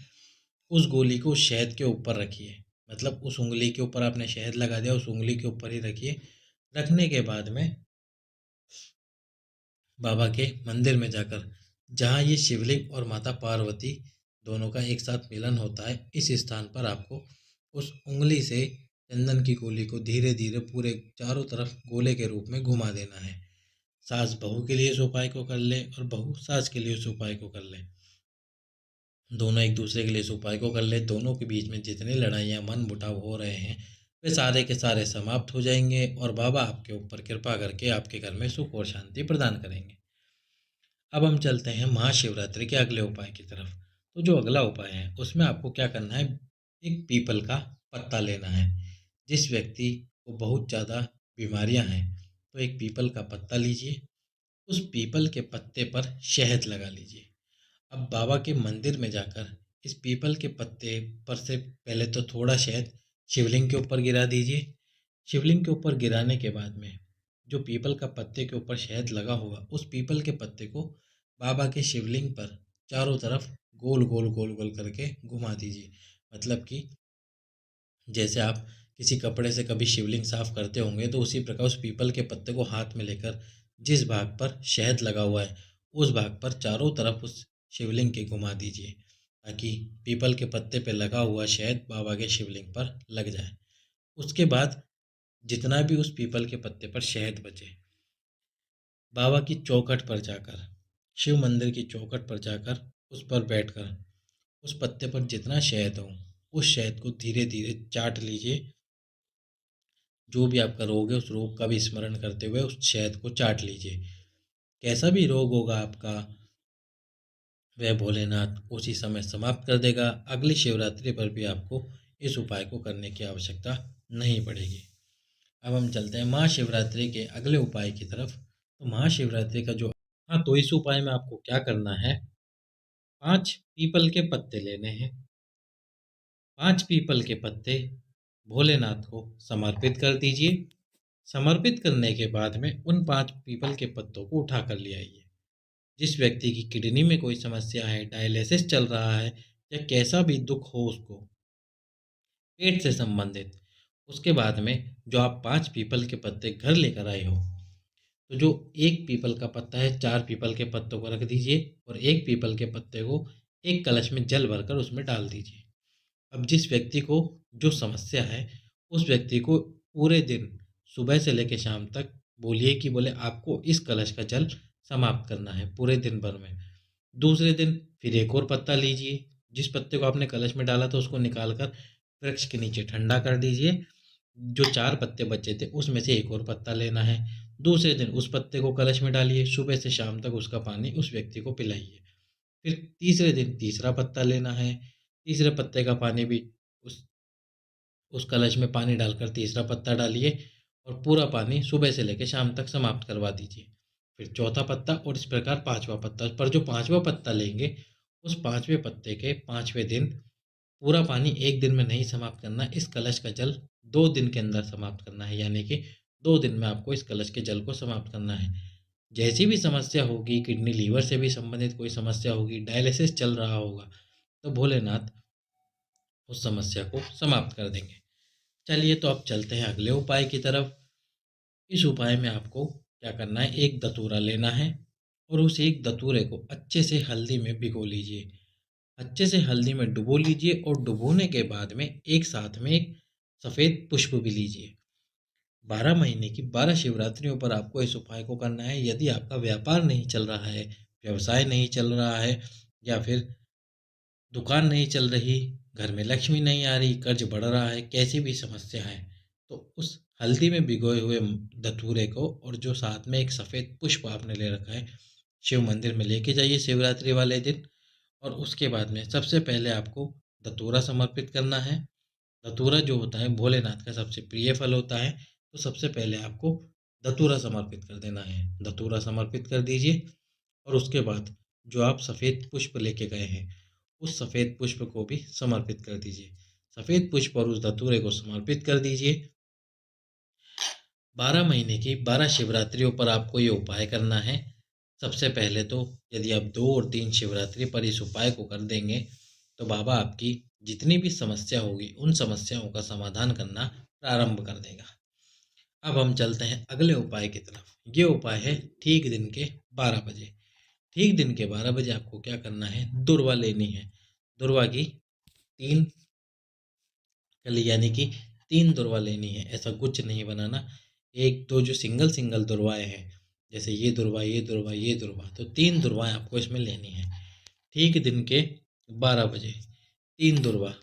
उस गोली को उस शहद के ऊपर रखिए। मतलब उस उंगली के ऊपर आपने शहद लगा दिया, उस उंगली के ऊपर ही रखिए। रखने के बाद में बाबा के मंदिर में जाकर, जहाँ ये शिवलिंग और माता पार्वती दोनों का एक साथ मिलन होता है, इस स्थान पर आपको उस उंगली से चंदन की गोली को धीरे धीरे पूरे चारों तरफ गोले के रूप में घुमा देना है। सास बहू के लिए इस उपाय को कर ले और बहू सास के लिए उस उपाय को कर ले। दोनों एक दूसरे के लिए इस उपाय को कर ले। दोनों के बीच में जितनी लड़ाइयाँ मन मुटाव हो रहे हैं, वे सारे के सारे समाप्त हो जाएंगे और बाबा आपके ऊपर कृपा करके आपके घर में सुख और शांति प्रदान करेंगे। अब हम चलते हैं महाशिवरात्रि के अगले उपाय की तरफ। तो जो अगला उपाय है उसमें आपको क्या करना है, एक पीपल का पत्ता लेना है। जिस व्यक्ति को बहुत ज़्यादा बीमारियां हैं, तो एक पीपल का पत्ता लीजिए। उस पीपल के पत्ते पर शहद लगा लीजिए। अब बाबा के मंदिर में जाकर इस पीपल के पत्ते पर से पहले तो थोड़ा शहद शिवलिंग के ऊपर गिरा दीजिए। शिवलिंग के ऊपर गिराने के बाद में जो पीपल का पत्ते के ऊपर शहद लगा होगा, उस पीपल के पत्ते को बाबा के शिवलिंग पर चारों तरफ गोल गोल गोल गोल करके घुमा दीजिए। मतलब कि जैसे आप किसी कपड़े से कभी शिवलिंग साफ करते होंगे, तो उसी प्रकार उस पीपल के पत्ते को हाथ में लेकर जिस भाग पर शहद लगा हुआ है, उस भाग पर चारों तरफ उस शिवलिंग के घुमा दीजिए, ताकि पीपल के पत्ते पे लगा हुआ शहद बाबा के शिवलिंग पर लग जाए। उसके बाद जितना भी उस पीपल के पत्ते पर शहद बचे, बाबा की चौखट पर जाकर, शिव मंदिर की चौखट पर जाकर, उस पर बैठकर उस पत्ते पर जितना शहद हो, उस शहद को धीरे धीरे चाट लीजिए। जो भी आपका रोग है उस रोग का भी स्मरण करते हुए उस शहद को चाट लीजिए। कैसा भी रोग होगा आपका, वह भोलेनाथ उसी समय समाप्त कर देगा। अगली शिवरात्रि पर भी आपको इस उपाय को करने की आवश्यकता नहीं पड़ेगी। अब हम चलते हैं महाशिवरात्रि के अगले उपाय की तरफ। तो महाशिवरात्रि का जो, हाँ, तो इस उपाय में आपको क्या करना है, 5 पीपल के पत्ते लेने हैं। 5 पीपल के पत्ते भोलेनाथ को समर्पित कर दीजिए। समर्पित करने के बाद में उन 5 पीपल के पत्तों को उठा कर ले आइए। जिस व्यक्ति की किडनी में कोई समस्या है, डायलिसिस चल रहा है, या कैसा भी दुख हो उसको, पेट से संबंधित। उसके बाद में जो आप 5 पीपल के पत्ते घर लेकर आए हो, तो जो 1 पीपल का पत्ता है 4 पीपल के पत्तों को रख दीजिए और 1 पीपल के पत्ते को एक कलश में जल भरकर उसमें डाल दीजिए। अब जिस व्यक्ति को जो समस्या है, उस व्यक्ति को पूरे दिन सुबह से लेकर शाम तक बोलिए कि बोले आपको इस कलश का जल समाप्त करना है पूरे दिन भर में। दूसरे दिन फिर एक और पत्ता लीजिए, जिस पत्ते को आपने कलश में डाला था उसको निकाल कर वृक्ष के नीचे ठंडा कर दीजिए। जो 4 पत्ते बचे थे उसमें से एक और पत्ता लेना है। दूसरे दिन उस पत्ते को कलश में डालिए, सुबह से शाम तक उसका पानी उस व्यक्ति को पिलाइए। फिर तीसरे दिन तीसरा पत्ता लेना है, तीसरे पत्ते का पानी भी उस उस कलश में पानी डालकर तीसरा पत्ता डालिए और पूरा पानी सुबह से लेकर शाम तक समाप्त करवा दीजिए। फिर चौथा पत्ता और इस प्रकार पांचवा पत्ता, पर जो पांचवा पत्ता लेंगे उस पांचवें पत्ते के पांचवें दिन पूरा पानी एक दिन में नहीं समाप्त करना, इस कलश का जल 2 दिन के अंदर समाप्त करना है, यानी कि 2 दिन में आपको इस कलश के जल को समाप्त करना है। जैसी भी समस्या होगी, किडनी लीवर से भी संबंधित कोई समस्या होगी, डायलिसिस चल रहा होगा, तो भोलेनाथ उस समस्या को समाप्त कर देंगे। चलिए तो अब चलते हैं अगले उपाय की तरफ। इस उपाय में आपको क्या करना है, एक धतूरा लेना है और उस एक धतूरे को अच्छे से हल्दी में भिगो लीजिए। अच्छे से हल्दी में डुबो लीजिए और डुबोने के बाद में एक साथ में एक सफ़ेद पुष्प भी लीजिए। 12 महीने की 12 शिवरात्रियों पर आपको इस उपाय को करना है। यदि आपका व्यापार नहीं चल रहा है, व्यवसाय नहीं चल रहा है या फिर दुकान नहीं चल रही, घर में लक्ष्मी नहीं आ रही, कर्ज बढ़ रहा है, कैसी भी समस्या है, तो उस हल्दी में भिगोए हुए धतूरे को और जो साथ में एक सफ़ेद पुष्प आपने ले रखा है, शिव मंदिर में लेके जाइए शिवरात्रि वाले दिन। और उसके बाद में सबसे पहले आपको धतूरा समर्पित करना है। धतूरा जो होता है भोलेनाथ का सबसे प्रिय फल होता है, तो सबसे पहले आपको धतूरा समर्पित कर देना है। धतूरा समर्पित कर दीजिए और उसके बाद जो आप सफ़ेद पुष्प लेके गए हैं, उस सफ़ेद पुष्प को भी समर्पित कर दीजिए। सफ़ेद पुष्प और उस धतूरे को समर्पित कर दीजिए। 12 महीने की 12 शिवरात्रियों पर आपको ये उपाय करना है। सबसे पहले तो यदि आप 2 और 3 शिवरात्रि पर इस उपाय को कर देंगे, तो बाबा आपकी जितनी भी समस्या होगी, उन समस्याओं का समाधान करना प्रारंभ कर देगा। अब हम चलते हैं अगले उपाय की तरफ। ये उपाय है ठीक दिन के 12 बजे। ठीक दिन के 12 बजे आपको क्या करना है, दुर्वा लेनी है। दुर्वा की 3 कली, यानी कि 3 दुर्वा लेनी है, ऐसा गुच्छ नहीं बनाना। एक दो जो सिंगल सिंगल दुर्वाएँ हैं, जैसे ये दुर्वा, ये दुर्वा, ये दुर्वा, तो 3 दुर्वाएँ आपको इसमें लेनी है। ठीक दिन के 12 बजे 3 दुर्वा।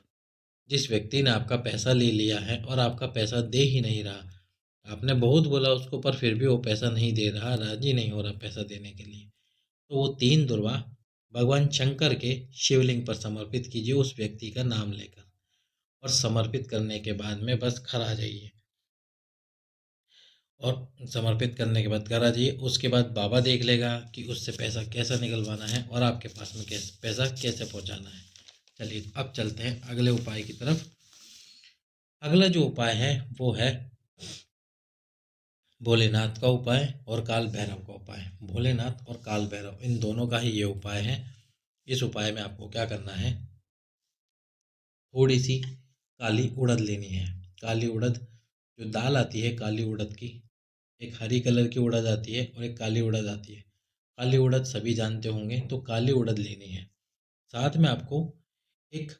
जिस व्यक्ति ने आपका पैसा ले लिया है और आपका पैसा दे ही नहीं रहा, आपने बहुत बोला उसको पर फिर भी वो पैसा नहीं दे रहा, राजी नहीं हो रहा पैसा देने के लिए, तो वो 3 दुर्वा भगवान शंकर के शिवलिंग पर समर्पित कीजिए उस व्यक्ति का नाम लेकर। और समर्पित करने के बाद में बस घर आ जाइए। और समर्पित करने के बाद घर आ जाइए। उसके बाद बाबा देख लेगा कि उससे पैसा कैसा निकलवाना है और आपके पास में कैसे पैसा कैसे पहुंचाना है। चलिए अब चलते हैं अगले उपाय की तरफ। अगला जो उपाय है वो है भोलेनाथ का उपाय और काल भैरव का उपाय। भोलेनाथ और काल भैरव इन दोनों का ही ये उपाय है। इस उपाय में आपको क्या करना है, थोड़ी सी काली उड़द लेनी है। काली उड़द जो दाल आती है काली उड़द की, एक हरी कलर की उड़द आती है और एक काली उड़द आती है। काली उड़द सभी जानते होंगे, तो काली उड़द लेनी है। साथ में आपको एक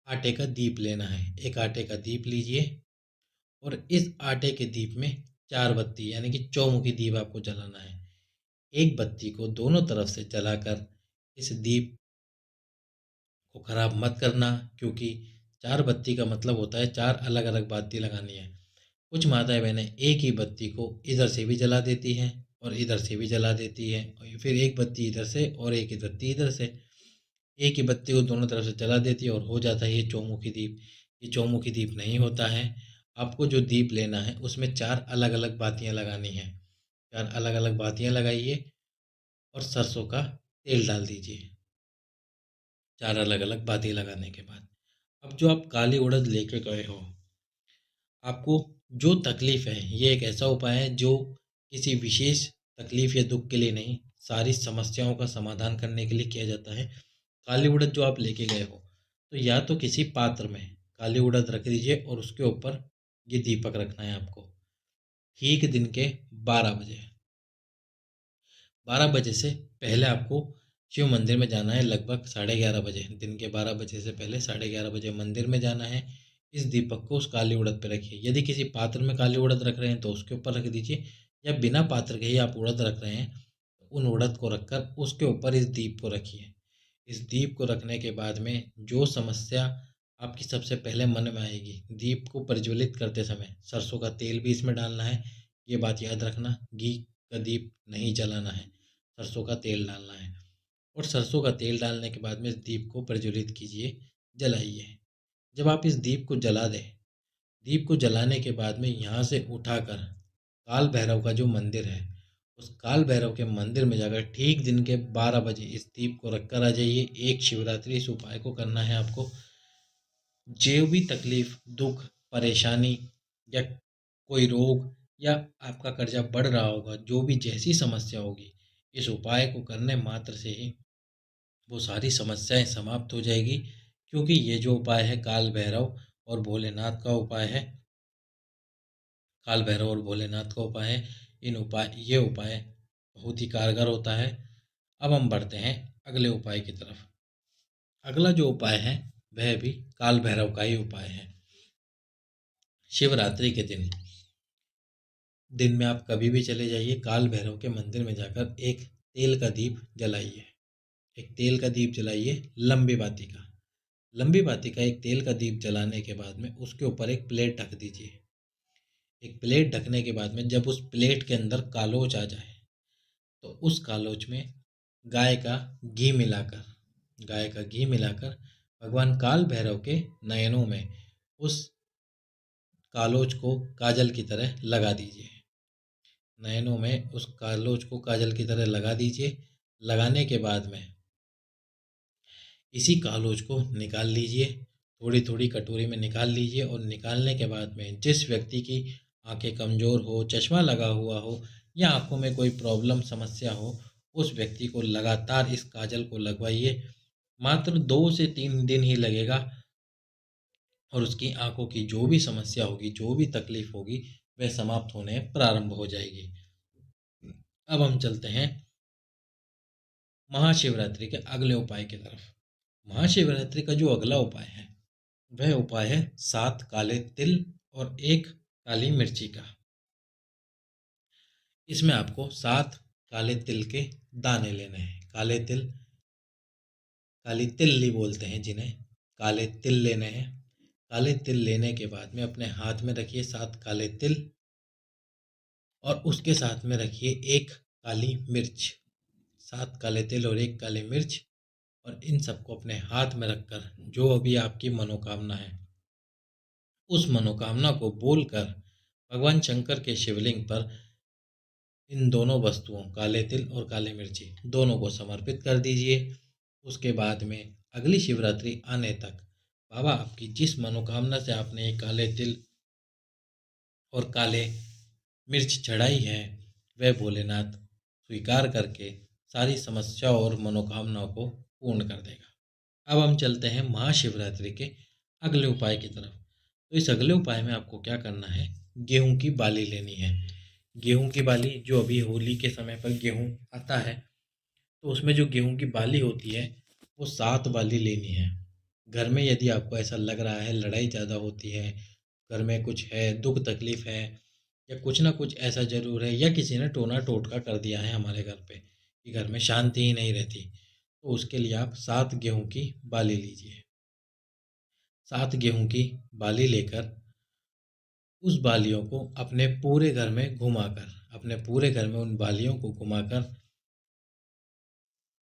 आटे का दीप लेना है। एक आटे का दीप लीजिए और इस आटे के दीप में 4 बत्ती यानी कि चौमुखी दीप आपको जलाना है। एक बत्ती को दोनों तरफ से जलाकर इस दीप को खराब मत करना, क्योंकि 4 बत्ती का मतलब होता है 4 अलग अलग बत्ती लगानी है। कुछ माताएं बहनें एक ही बत्ती को इधर से भी जला देती हैं और इधर से भी जला देती है, और फिर एक बत्ती इधर से और एक ही बत्ती इधर से, एक ही बत्ती को दोनों तरफ से जला देती है और हो जाता है ये चौमुखी दीप। ये चौमुखी दीप नहीं होता है। आपको जो दीप लेना है उसमें 4 अलग अलग बातियां लगानी हैं। 4 अलग अलग बातियां लगाइए और सरसों का तेल डाल दीजिए। 4 अलग अलग बातियां लगाने के बाद अब जो आप काली उड़द लेके गए हो, आपको जो तकलीफ है, ये एक ऐसा उपाय है जो किसी विशेष तकलीफ या दुख के लिए नहीं, सारी समस्याओं का समाधान करने के लिए किया जाता है। काली उड़द जो आप लेके गए हो, तो या तो किसी पात्र में काली उड़द रख दीजिए और उसके ऊपर ये दीपक रखना है आपको। ठीक दिन के 12 बजे, 12 बजे से पहले आपको शिव मंदिर में जाना है। लगभग 11:30 बजे, दिन के 12 बजे से पहले 11:30 बजे मंदिर में जाना है। इस दीपक को उस काली उड़द पे रखिए। यदि किसी पात्र में काली उड़द रख रहे हैं तो उसके ऊपर रख दीजिए, या बिना पात्र के ही आप उड़द रख रहे हैं तो उन उड़द को रखकर उसके ऊपर इस दीप को रखिए। इस दीप को रखने के बाद में जो समस्या आपकी सबसे पहले मन में आएगी, दीप को प्रज्वलित करते समय सरसों का तेल भी इसमें डालना है। ये बात याद रखना, घी का दीप नहीं जलाना है, सरसों का तेल डालना है। और सरसों का तेल डालने के बाद में इस दीप को प्रज्वलित कीजिए, जलाइए। जब आप इस दीप को जला दें, दीप को जलाने के बाद में यहाँ से उठाकर काल भैरव का जो मंदिर है, उस काल भैरव के मंदिर में जाकर ठीक दिन के 12 बजे इस दीप को रखकर आ जाइए। एक शिवरात्रि इस उपाय को करना है आपको। जो भी तकलीफ, दुख, परेशानी या कोई रोग या आपका कर्जा बढ़ रहा होगा, जो भी जैसी समस्या होगी, इस उपाय को करने मात्र से ही वो सारी समस्याएं समाप्त हो जाएगी। क्योंकि ये जो उपाय है काल भैरव और भोलेनाथ का उपाय है, काल भैरव और भोलेनाथ का उपाय है। ये उपाय बहुत ही कारगर होता है। अब हम बढ़ते हैं अगले उपाय की तरफ। अगला जो उपाय है वह भी काल भैरव का ही उपाय है। शिवरात्रि के दिन में आप कभी भी चले जाइए, काल भैरव के मंदिर में जाकर एक तेल का दीप जलाइए। एक तेल का दीप जलाइए, लंबी बाती का। लंबी बाती का एक तेल का दीप जलाने के बाद में उसके ऊपर एक प्लेट ढक दीजिए। एक प्लेट ढकने के बाद में जब उस प्लेट के अंदर कालोच आ जाए तो उस कालोच में गाय का घी मिलाकर गाय का घी मिलाकर भगवान काल भैरव के नयनों में उस कालोच को काजल की तरह लगा दीजिए। नयनों में उस कालोच को काजल की तरह लगा दीजिए। लगाने के बाद में इसी कालोच को निकाल लीजिए, थोड़ी थोड़ी कटोरी में निकाल लीजिए। और निकालने के बाद में जिस व्यक्ति की आंखें कमज़ोर हो, चश्मा लगा हुआ हो या आंखों में कोई प्रॉब्लम समस्या हो, उस व्यक्ति को लगातार इस काजल को लगवाइए। मात्र 2 से 3 दिन ही लगेगा और उसकी आंखों की जो भी समस्या होगी, जो भी तकलीफ होगी, वह समाप्त होने प्रारंभ हो जाएगी। अब हम चलते हैं महाशिवरात्रि के अगले उपाय की तरफ। महाशिवरात्रि का जो अगला उपाय है वह उपाय है 7 काले तिल और 1 काली मिर्ची का। इसमें आपको 7 काले तिल के दाने लेने हैं। काले तिल, काली तिल्ली बोलते हैं जिन्हें, काले तिल लेने हैं। काले तिल लेने के बाद में अपने हाथ में रखिए 7 काले तिल और उसके साथ में रखिए 1 काली मिर्च। 7 काले तिल और 1 काली मिर्च, और इन सबको अपने हाथ में रखकर जो अभी आपकी मनोकामना है उस मनोकामना को बोलकर भगवान शंकर के शिवलिंग पर इन दोनों वस्तुओं, काले तिल और काली मिर्ची, दोनों को समर्पित कर दीजिए। उसके बाद में अगली शिवरात्रि आने तक बाबा आपकी जिस मनोकामना से आपने ये काले तिल और काले मिर्च चढ़ाई है वह भोलेनाथ स्वीकार करके सारी समस्या और मनोकामनाओं को पूर्ण कर देगा। अब हम चलते हैं महाशिवरात्रि के अगले उपाय की तरफ। तो इस अगले उपाय में आपको क्या करना है, गेहूं की बाली लेनी है। गेहूं की बाली, जो अभी होली के समय पर गेहूं आता है तो उसमें जो गेहूं की बाली होती है वो 7 बाली लेनी है। घर में यदि आपको ऐसा लग रहा है लड़ाई ज़्यादा होती है, घर में कुछ है, दुख तकलीफ है, या कुछ ना कुछ ऐसा ज़रूर है, या किसी ने टोना टोटका कर दिया है हमारे घर पे कि घर में शांति ही नहीं रहती, तो उसके लिए आप 7 गेहूं की बाली लीजिए। 7 गेहूं की बाली लेकर उस बालियों को अपने पूरे घर में घुमाकर, अपने पूरे घर में उन बालियों को घुमाकर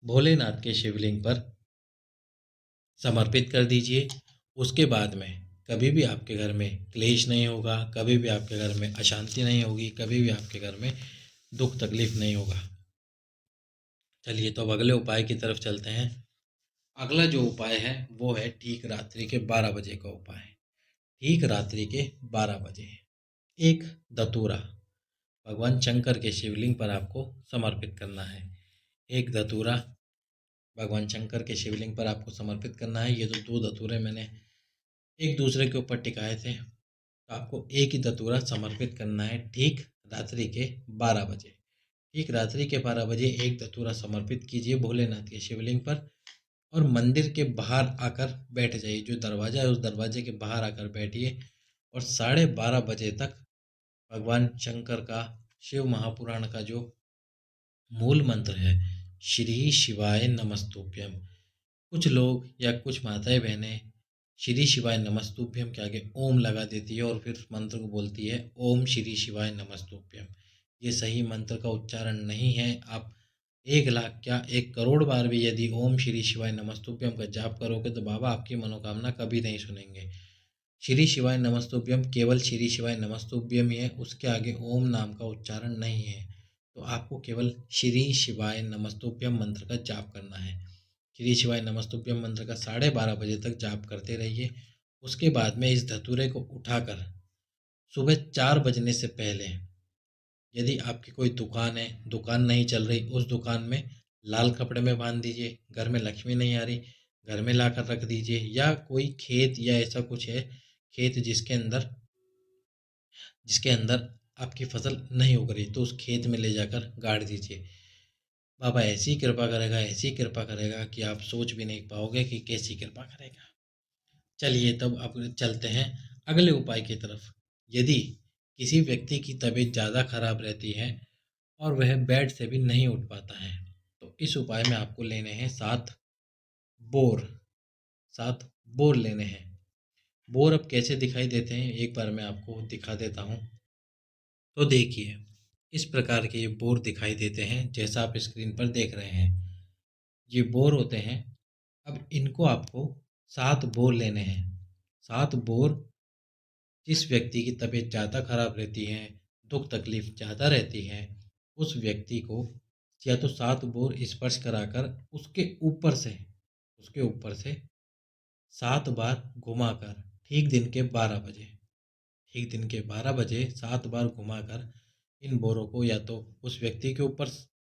भोलेनाथ के शिवलिंग पर समर्पित कर दीजिए। उसके बाद में कभी भी आपके घर में क्लेश नहीं होगा, कभी भी आपके घर में अशांति नहीं होगी, कभी भी आपके घर में दुख तकलीफ नहीं होगा। चलिए तो अब अगले उपाय की तरफ चलते हैं। अगला जो उपाय है वो है ठीक रात्रि के 12 बजे का उपाय। ठीक रात्रि के 12 बजे एक धतूरा भगवान शंकर के शिवलिंग पर आपको समर्पित करना है। एक धतूरा भगवान शंकर के शिवलिंग पर आपको समर्पित करना है। ये जो 2 धतूरे मैंने एक दूसरे के ऊपर टिकाए थे। तो आपको एक ही धतूरा समर्पित करना है ठीक रात्रि के 12 बजे। ठीक रात्रि के 12 बजे एक धतूरा समर्पित कीजिए भोलेनाथ के शिवलिंग पर और मंदिर के बाहर आकर बैठ जाइए। जो दरवाजा है उस दरवाजे के बाहर आकर बैठिए और 12:30 बजे तक भगवान शंकर का शिव महापुराण का जो मूल मंत्र है, श्री शिवाय नमस्तुभ्यम। कुछ लोग या कुछ माताएं बहनें श्री शिवाय नमस्तुभ्यम के आगे ओम लगा देती है और फिर उस मंत्र को बोलती है ओम श्री शिवाय नमस्तुभ्यम। ये सही मंत्र का उच्चारण नहीं है। आप 1 लाख क्या 1 करोड़ बार भी यदि ओम श्री शिवाय नमस्तुभ्यम का जाप करोगे तो बाबा आपकी मनोकामना कभी नहीं सुनेंगे। श्री शिवाय नमस्तुभ्यम केवल श्री शिवाय नमस्तुभ्यम ही है, उसके आगे ओम नाम का उच्चारण नहीं है। तो आपको केवल श्री शिवाय नमस्तुभ्यम मंत्र का जाप करना है। श्री शिवाय नमस्तुभ्यम मंत्र का 12:30 बजे तक जाप करते रहिए। उसके बाद में इस धतूरे को उठाकर सुबह 4 बजने से पहले, यदि आपकी कोई दुकान है, दुकान नहीं चल रही, उस दुकान में लाल कपड़े में बांध दीजिए। घर में लक्ष्मी नहीं आ रही, घर में लाकर रख दीजिए। या कोई खेत या ऐसा कुछ है, खेत जिसके अंदर आपकी फसल नहीं उग रही, तो उस खेत में ले जाकर गाड़ दीजिए। बाबा ऐसी कृपा करेगा, ऐसी कृपा करेगा कि आप सोच भी नहीं पाओगे कि कैसी कृपा करेगा। चलिए तब अब चलते हैं अगले उपाय की तरफ। यदि किसी व्यक्ति की तबीयत ज़्यादा खराब रहती है और वह बेड से भी नहीं उठ पाता है, तो इस उपाय में आपको लेने हैं 7 बोर। 7 बोर लेने हैं। बोर अब कैसे दिखाई देते हैं एक बार मैं आपको दिखा देता हूँ। तो देखिए, इस प्रकार के ये बोर दिखाई देते हैं जैसा आप स्क्रीन पर देख रहे हैं। ये बोर होते हैं। अब इनको आपको 7 बोर लेने हैं। 7 बोर जिस व्यक्ति की तबीयत ज़्यादा खराब रहती है, दुख तकलीफ ज़्यादा रहती है, उस व्यक्ति को या तो 7 बोर स्पर्श कराकर उसके ऊपर से 7 बार घुमाकर ठीक दिन के 12 बजे 7 बार घुमाकर इन बोरों को या तो उस व्यक्ति के ऊपर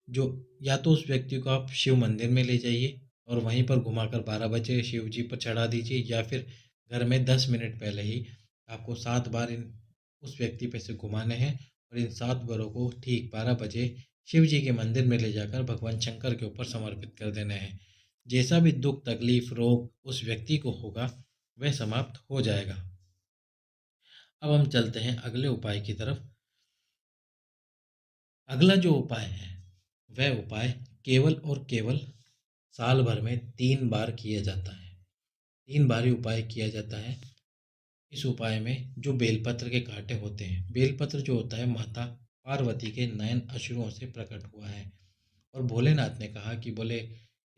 जो या तो उस व्यक्ति को आप शिव मंदिर में ले जाइए और वहीं पर घुमाकर 12 बजे शिव जी पर चढ़ा दीजिए, या फिर घर में 10 मिनट पहले ही आपको 7 बार इन उस व्यक्ति पे से घुमाने हैं और इन 7 बारों को ठीक 12 बजे शिव जी के मंदिर में ले जाकर भगवान शंकर के ऊपर समर्पित कर देने हैं। जैसा भी दुख तकलीफ रोग उस व्यक्ति को होगा वह समाप्त हो जाएगा। अब हम चलते हैं अगले उपाय की तरफ। अगला जो उपाय है वह उपाय केवल और केवल साल भर में 3 बार किया जाता है। 3 बार ही उपाय किया जाता है। इस उपाय में जो बेलपत्र के कांटे होते हैं, बेलपत्र जो होता है माता पार्वती के नयन अश्रुओं से प्रकट हुआ है। और भोलेनाथ ने कहा कि बोले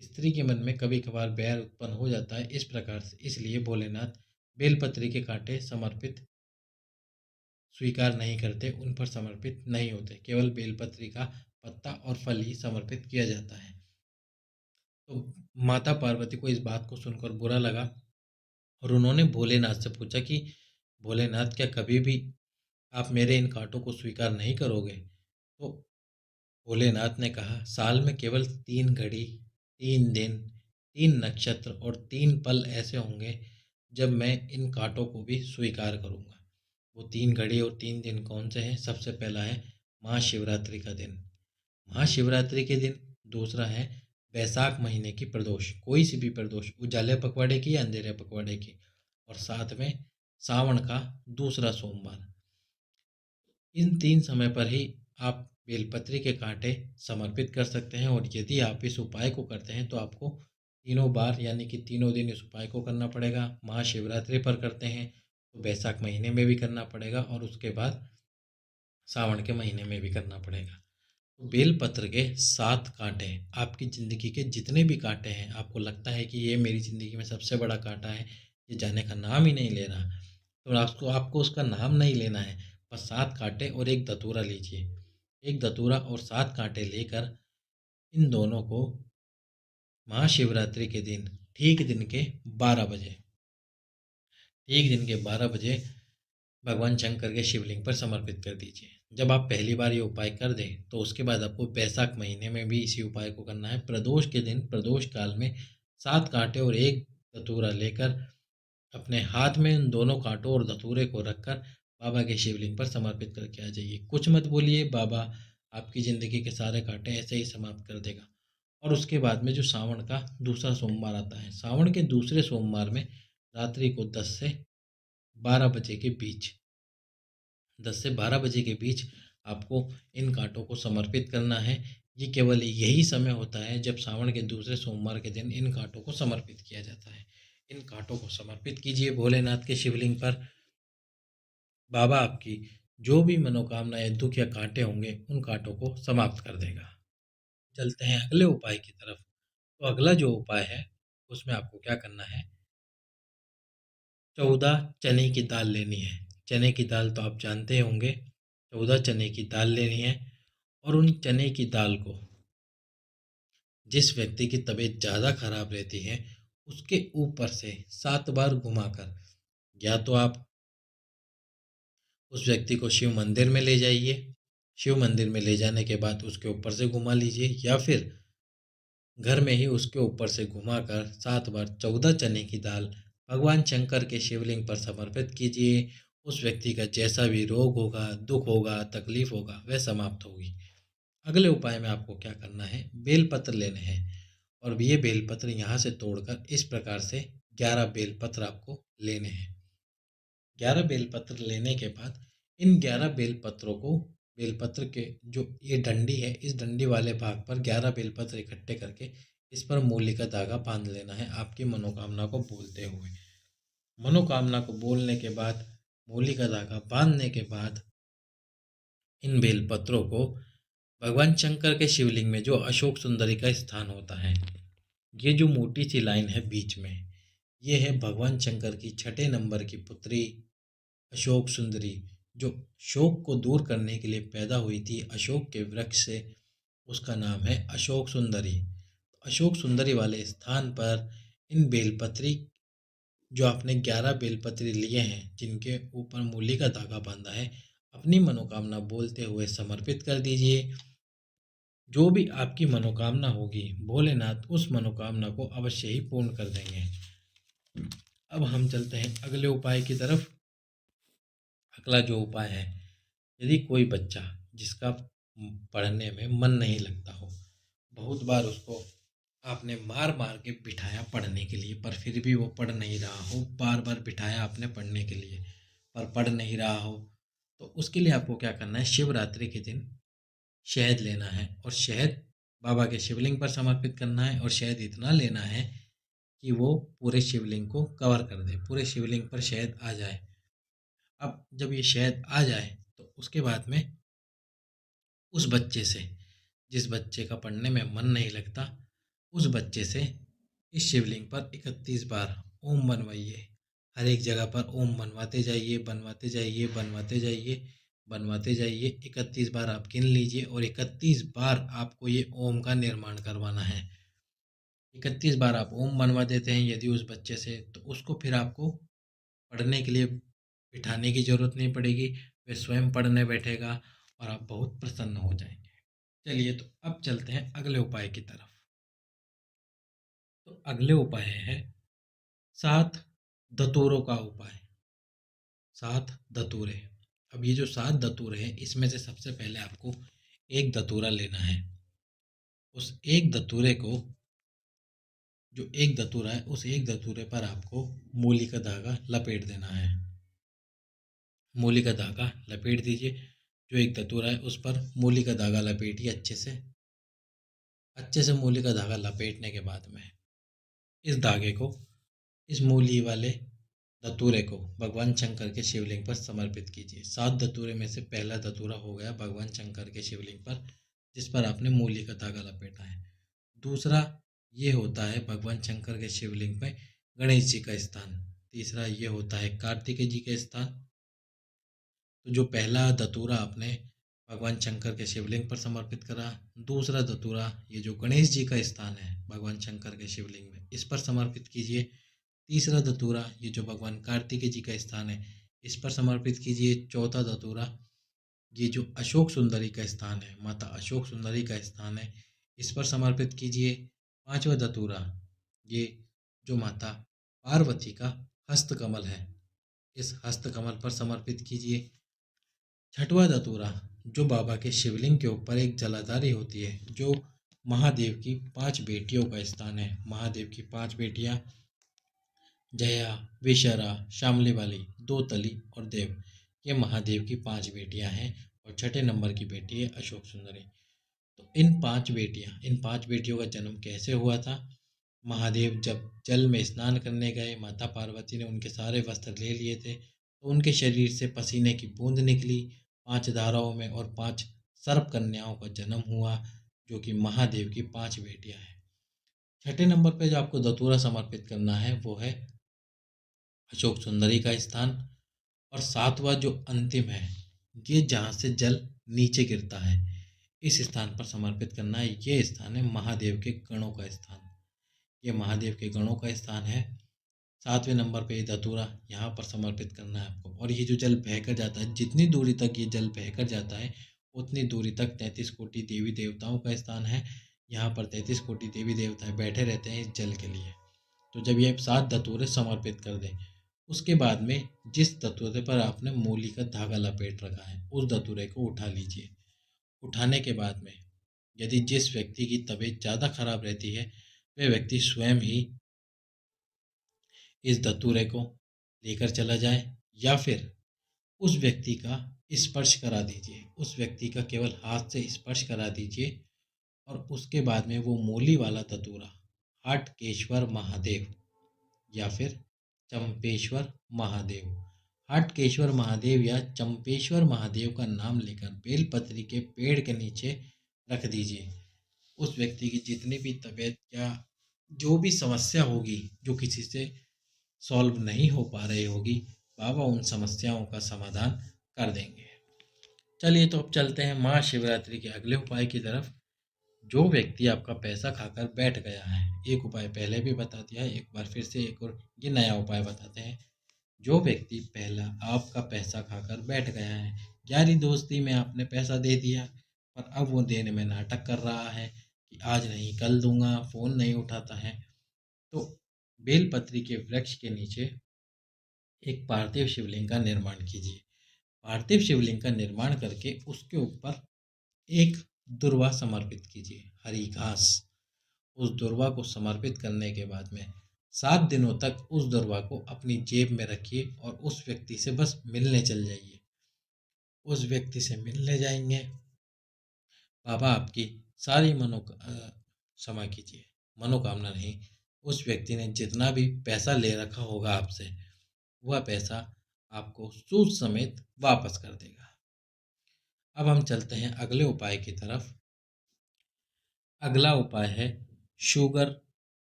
स्त्री के मन में कभी कभार बैर उत्पन्न हो जाता है इस प्रकार से, इसलिए भोलेनाथ बेलपत्री के कांटे समर्पित स्वीकार नहीं करते, उन पर समर्पित नहीं होते। केवल बेलपत्री का पत्ता और फल ही समर्पित किया जाता है। तो माता पार्वती को इस बात को सुनकर बुरा लगा और उन्होंने भोलेनाथ से पूछा कि भोलेनाथ क्या कभी भी आप मेरे इन कांटों को स्वीकार नहीं करोगे? तो भोलेनाथ ने कहा साल में केवल 3 घड़ी, 3 दिन, 3 नक्षत्र और 3 पल ऐसे होंगे जब मैं इन कांटों को भी स्वीकार करूंगा। वो 3 घड़ी और 3 दिन कौन से हैं? सबसे पहला है महाशिवरात्रि का दिन, महाशिवरात्रि के दिन। दूसरा है बैसाख महीने की प्रदोष, कोई सी भी प्रदोष, उजाले पखवाड़े की या अंधेरे पखवाड़े की। और साथ में सावन का दूसरा सोमवार। इन 3 समय पर ही आप बेलपत्री के कांटे समर्पित कर सकते हैं। और यदि आप इस उपाय को करते हैं तो आपको तीनों बार यानी कि तीनों दिन इस उपाय को करना पड़ेगा। महाशिवरात्रि पर करते हैं तो बैसाख महीने में भी करना पड़ेगा और उसके बाद सावन के महीने में भी करना पड़ेगा। तो बेलपत्र के 7 कांटे, आपकी ज़िंदगी के जितने भी कांटे हैं, आपको लगता है कि ये मेरी ज़िंदगी में सबसे बड़ा कांटा है, ये जाने का नाम ही नहीं ले रहा, तो आपको आपको उसका नाम नहीं लेना है। बस 7 कांटे और एक धतूरा लीजिए। एक धतूरा और 7 कांटे लेकर इन दोनों को महाशिवरात्रि के दिन ठीक दिन के 12 बजे भगवान शंकर के शिवलिंग पर समर्पित कर दीजिए। जब आप पहली बार ये उपाय कर दें तो उसके बाद आपको बैसाख महीने में भी इसी उपाय को करना है। प्रदोष के दिन, प्रदोष काल में 7 कांटे और एक धतूरा लेकर अपने हाथ में इन दोनों कांटों और धतूरे को रखकर बाबा के शिवलिंग पर समर्पित करके आ जाइए। कुछ मत बोलिए, बाबा आपकी ज़िंदगी के सारे कांटे ऐसे ही समाप्त कर देगा। और उसके बाद में जो सावन का दूसरा सोमवार आता है, सावन के दूसरे सोमवार में रात्रि को 10 से 12 बजे के बीच 10 से 12 बजे के बीच आपको इन कांटों को समर्पित करना है। ये केवल यही समय होता है जब सावन के दूसरे सोमवार के दिन इन कांटों को समर्पित किया जाता है। इन कांटों को समर्पित कीजिए भोलेनाथ के शिवलिंग पर। बाबा आपकी जो भी मनोकामनाएं, दुख या कांटे होंगे, उन कांटों को समाप्त कर देगा। चलते हैं अगले उपाय की तरफ। तो अगला जो उपाय है, उसमें आपको क्या करना है, 14 चने की दाल लेनी है। चने की दाल तो आप जानते होंगे, 14 चने की दाल लेनी है। और उन चने की दाल को जिस व्यक्ति की तबीयत ज़्यादा खराब रहती है, उसके ऊपर से 7 बार घुमाकर, या तो आप उस व्यक्ति को शिव मंदिर में ले जाइए, शिव मंदिर में ले जाने के बाद उसके ऊपर से घुमा लीजिए, या फिर घर में ही उसके ऊपर से घुमाकर 7 बार 14 चने की दाल भगवान शंकर के शिवलिंग पर समर्पित कीजिए। उस व्यक्ति का जैसा भी रोग होगा, दुख होगा, तकलीफ होगा, वह समाप्त होगी। अगले उपाय में आपको क्या करना है, बेलपत्र लेने हैं। और ये बेलपत्र यहाँ से तोड़कर इस प्रकार से 11 बेलपत्र आपको लेने हैं। 11 बेलपत्र लेने के बाद इन 11 बेलपत्रों को, बेलपत्र के जो ये डंडी है, इस डंडी वाले भाग पर 11 बेलपत्र इकट्ठे करके इस पर मूली का धागा बांध लेना है, आपकी मनोकामना को बोलते हुए। मनोकामना को बोलने के बाद, मूली का धागा बांधने के बाद, इन बेलपत्रों को भगवान शंकर के शिवलिंग में जो अशोक सुंदरी का स्थान होता है, ये जो मोटी सी लाइन है बीच में, ये है भगवान शंकर की छठे नंबर की पुत्री अशोक सुंदरी, जो शोक को दूर करने के लिए पैदा हुई थी अशोक के वृक्ष से। उसका नाम है अशोक सुंदरी। अशोक सुंदरी वाले स्थान पर इन बेलपत्री, जो आपने 11 बेलपत्री लिए हैं, जिनके ऊपर मूली का धागा बांधा है, अपनी मनोकामना बोलते हुए समर्पित कर दीजिए। जो भी आपकी मनोकामना होगी, भोलेनाथ उस मनोकामना को अवश्य ही पूर्ण कर देंगे। अब हम चलते हैं अगले उपाय की तरफ। अगला जो उपाय है, यदि कोई बच्चा जिसका पढ़ने में मन नहीं लगता हो, बहुत बार उसको आपने मार मार के बिठाया पढ़ने के लिए, पर फिर भी वो पढ़ नहीं रहा हो, बार बार बिठाया आपने पढ़ने के लिए पर पढ़ नहीं रहा हो, तो उसके लिए आपको क्या करना है, शिवरात्रि के दिन शहद लेना है और शहद बाबा के शिवलिंग पर समर्पित करना है। और शहद इतना लेना है कि वो पूरे शिवलिंग को कवर कर दे, पूरे शिवलिंग पर शहद आ जाए। अब जब ये शहद आ जाए तो उसके बाद में उस बच्चे से, जिस बच्चे का पढ़ने में मन नहीं लगता, उस बच्चे से इस शिवलिंग पर 31 बार ओम बनवाइए। हर एक जगह पर ओम बनवाते जाइए, बनवाते जाइए, बनवाते जाइए, बनवाते जाइए। 31 बार आप गिन लीजिए और 31 बार आपको ये ओम का निर्माण करवाना है। 31 बार आप ओम बनवा देते हैं यदि उस बच्चे से, तो उसको फिर आपको पढ़ने के लिए बिठाने की ज़रूरत नहीं पड़ेगी, वह स्वयं पढ़ने बैठेगा और आप बहुत प्रसन्न हो जाएंगे। चलिए, तो अब चलते हैं अगले उपाय की तरफ। तो अगले उपाय है 7 धतूरों का उपाय। 7 धतूरे। अब ये जो 7 धतूरे हैं, इसमें से सबसे पहले आपको एक धतूरा लेना है। उस एक धतूरे को, जो एक धतूरा है, उस एक धतूरे पर आपको मूली का धागा लपेट देना है। मूली का धागा लपेट दीजिए। जो एक धतूरा है उस पर मूली का धागा लपेटिए अच्छे से मूली का धागा लपेटने के बाद में इस धागे को, इस मूली वाले धतूरे को भगवान शंकर के शिवलिंग पर समर्पित कीजिए। 7 धतूरे में से पहला धतूरा हो गया भगवान शंकर के शिवलिंग पर, जिस पर आपने मूली का धागा लपेटा है। दूसरा ये होता है भगवान शंकर के शिवलिंग में गणेश जी का स्थान। तीसरा ये होता है कार्तिकेय जी का स्थान। तो जो पहला धतूरा आपने भगवान शंकर के शिवलिंग पर समर्पित करा, दूसरा धतूरा ये जो गणेश जी का स्थान है भगवान शंकर के शिवलिंग में, इस पर समर्पित कीजिए। तीसरा धतूरा ये जो भगवान कार्तिकेय जी का स्थान है, इस पर समर्पित कीजिए। चौथा धतूरा ये जो अशोक सुंदरी का स्थान है, माता अशोक सुंदरी का स्थान है, इस पर समर्पित कीजिए। पांचवा धतूरा ये जो माता पार्वती का हस्तकमल है, इस हस्तकमल पर समर्पित कीजिए। छठवां धतूरा जो बाबा के शिवलिंग के ऊपर एक जलाधारी होती है, जो महादेव की 5 बेटियों का स्थान है। महादेव की 5 बेटियां जया, विशरा, शामली वाली, दो तली और देव, ये महादेव की 5 बेटियां हैं। और छठे नंबर की बेटी है अशोक सुंदरी। तो इन 5 बेटियों का जन्म कैसे हुआ था? महादेव जब जल में स्नान करने गए, माता पार्वती ने उनके सारे वस्त्र ले लिए थे, तो उनके शरीर से पसीने की बूंद निकली। 5 धाराओं में और 5 सर्प कन्याओं का जन्म हुआ, जो कि महादेव की 5 बेटियां हैं। छठे नंबर पे जो आपको धतूरा समर्पित करना है वो है अशोक सुंदरी का स्थान। और सातवां जो अंतिम है, ये जहाँ से जल नीचे गिरता है, इस स्थान पर समर्पित करना है। ये स्थान है महादेव के गणों का स्थान। ये महादेव के गणों का स्थान है। 7वें नंबर पे ये धतूरा यहाँ पर समर्पित करना है आपको। और ये जो जल बहकर जाता है, जितनी दूरी तक ये जल बहकर जाता है, उतनी दूरी तक 33 कोटि देवी देवताओं का स्थान है। यहाँ पर 33 कोटि देवी देवताएं बैठे रहते हैं इस जल के लिए। तो जब ये 7 धतूरे समर्पित कर दें, उसके बाद में जिस धतूरे पर आपने मूली का धागा लपेट रखा है, उस धतूरे को उठा लीजिए। उठाने के बाद में यदि जिस व्यक्ति की तबीयत ज़्यादा खराब रहती है, वह व्यक्ति स्वयं ही इस धतूरे को लेकर चला जाए, या फिर उस व्यक्ति का स्पर्श करा दीजिए। उस व्यक्ति का केवल हाथ से स्पर्श करा दीजिए। और उसके बाद में वो मूली वाला धतूरा हाटकेश्वर महादेव या फिर चंपेश्वर महादेव, हाटकेश्वर महादेव या चंपेश्वर महादेव का नाम लेकर बेलपत्री के पेड़ के नीचे रख दीजिए। उस व्यक्ति की जितनी भी तबीयत या जो भी समस्या होगी, जो किसी से सॉल्व नहीं हो पा रही होगी, बाबा उन समस्याओं का समाधान कर देंगे। चलिए तो अब चलते हैं महाशिवरात्रि के अगले उपाय की तरफ। जो व्यक्ति आपका पैसा खाकर बैठ गया है, एक उपाय पहले भी बता दिया है, एक बार फिर से एक और ये नया उपाय बताते हैं। जो व्यक्ति पहला आपका पैसा खाकर बैठ गया है, यारी दोस्ती में आपने पैसा दे दिया, पर अब वो देने में नाटक कर रहा है कि आज नहीं कल दूंगा, फोन नहीं उठाता है, तो बेलपत्री के वृक्ष के नीचे एक पार्थिव शिवलिंग का निर्माण कीजिए। पार्थिव शिवलिंग का निर्माण करके उसके ऊपर एक दुर्वा समर्पित कीजिए, हरी घास। उस दुर्वा को समर्पित करने के बाद में 7 दिनों तक उस दुर्वा को अपनी जेब में रखिए और उस व्यक्ति से बस मिलने चल जाइए। उस व्यक्ति से मिलने जाएंगे, बाबा आपकी सारी क्षमा कीजिए, मनोकामना नहीं, उस व्यक्ति ने जितना भी पैसा ले रखा होगा आपसे, वह पैसा आपको सूद समेत वापस कर देगा। अब हम चलते हैं अगले उपाय की तरफ। अगला उपाय है, शुगर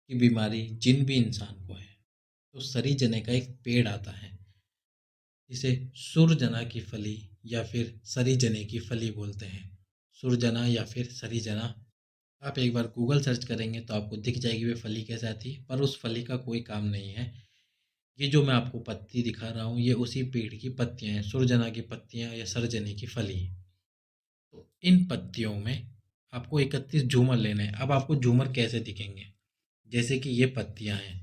की बीमारी जिन भी इंसान को है, तो सरीजने का एक पेड़ आता है, जिसे सुरजना की फली या फिर सरीजने की फली बोलते हैं। सुरजना या फिर सरीजना, आप एक बार गूगल सर्च करेंगे तो आपको दिख जाएगी वे फली कैसे आती है, पर उस फली का कोई काम नहीं है। ये जो मैं आपको पत्ती दिखा रहा हूँ, ये उसी पेड़ की पत्तियां हैं, सुरजना की पत्तियां या सरजने की फली। तो इन पत्तियों में आपको 31 झूमर लेने हैं। अब आपको झूमर कैसे दिखेंगे? जैसे कि ये पत्तियां हैं,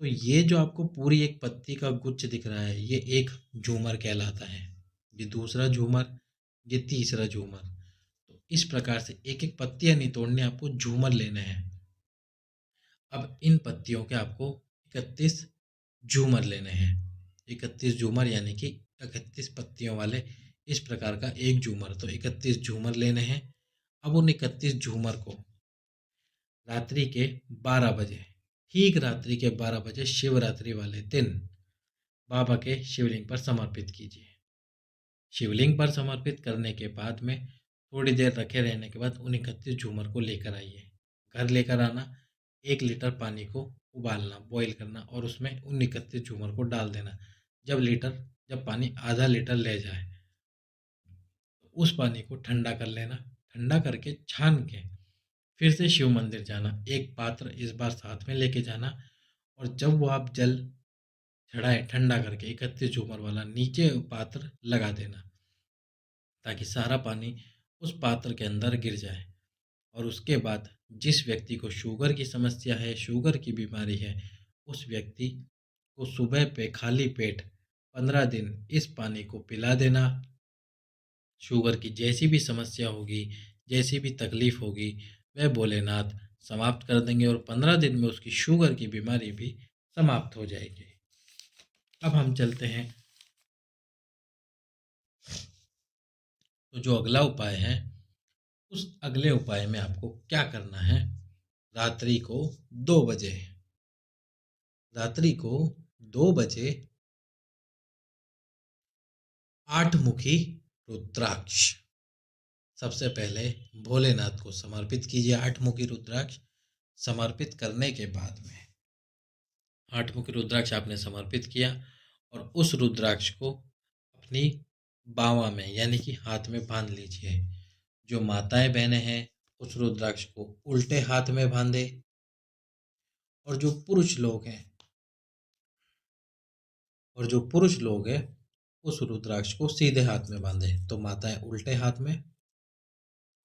तो ये जो आपको पूरी एक पत्ती का गुच्छ दिख रहा है, ये एक झूमर कहलाता है। ये दूसरा झूमर, ये तीसरा झूमर। तो इस प्रकार से एक एक पत्तियां नहीं तोड़नी, आपको झूमर लेने हैं। अब इन पत्तियों के आपको 31 झूमर लेने हैं। 31 झूमर यानी कि 31 पत्तियों वाले इस प्रकार का एक झूमर, तो 31 झूमर लेने हैं। अब उन 31 झूमर को रात्रि के 12 बजे, ठीक रात्रि के 12 बजे शिवरात्रि वाले दिन बाबा के शिवलिंग पर समर्पित कीजिए। शिवलिंग पर समर्पित करने के बाद में थोड़ी देर रखे रहने के बाद उन 31 झूमर को लेकर आइए। घर लेकर आना, 1 लीटर पानी को उबालना, बॉईल करना, और उसमें उन 31 झूमर को डाल देना। जब पानी आधा लीटर ले जाए, तो उस पानी को ठंडा कर लेना। ठंडा करके छान के फिर से शिव मंदिर जाना, एक पात्र इस बार साथ में लेके जाना, और जब वो आप जल चढ़ाए ठंडा करके 31 झूमर वाला, नीचे पात्र लगा देना, ताकि सारा पानी उस पात्र के अंदर गिर जाए। और उसके बाद जिस व्यक्ति को शुगर की समस्या है, शुगर की बीमारी है, उस व्यक्ति को सुबह पे खाली पेट 15 दिन इस पानी को पिला देना। शुगर की जैसी भी समस्या होगी, जैसी भी तकलीफ होगी, वह भोलेनाथ समाप्त कर देंगे और 15 दिन में उसकी शुगर की बीमारी भी समाप्त हो जाएगी। अब हम चलते हैं, तो जो अगला उपाय है, उस अगले उपाय में आपको क्या करना है। रात्रि को 2 बजे, रात्रि को 2 बजे 8 मुखी रुद्राक्ष सबसे पहले भोलेनाथ को समर्पित कीजिए। 8 मुखी रुद्राक्ष समर्पित करने के बाद में 8 मुखी रुद्राक्ष आपने समर्पित किया और उस रुद्राक्ष को अपनी बावा में यानी कि हाथ में बांध लीजिए। जो माताएं बहनें हैं उस रुद्राक्ष को उल्टे हाथ में बांधे और जो पुरुष लोग हैं उस रुद्राक्ष को सीधे हाथ में बांधे। तो माताएं उल्टे हाथ में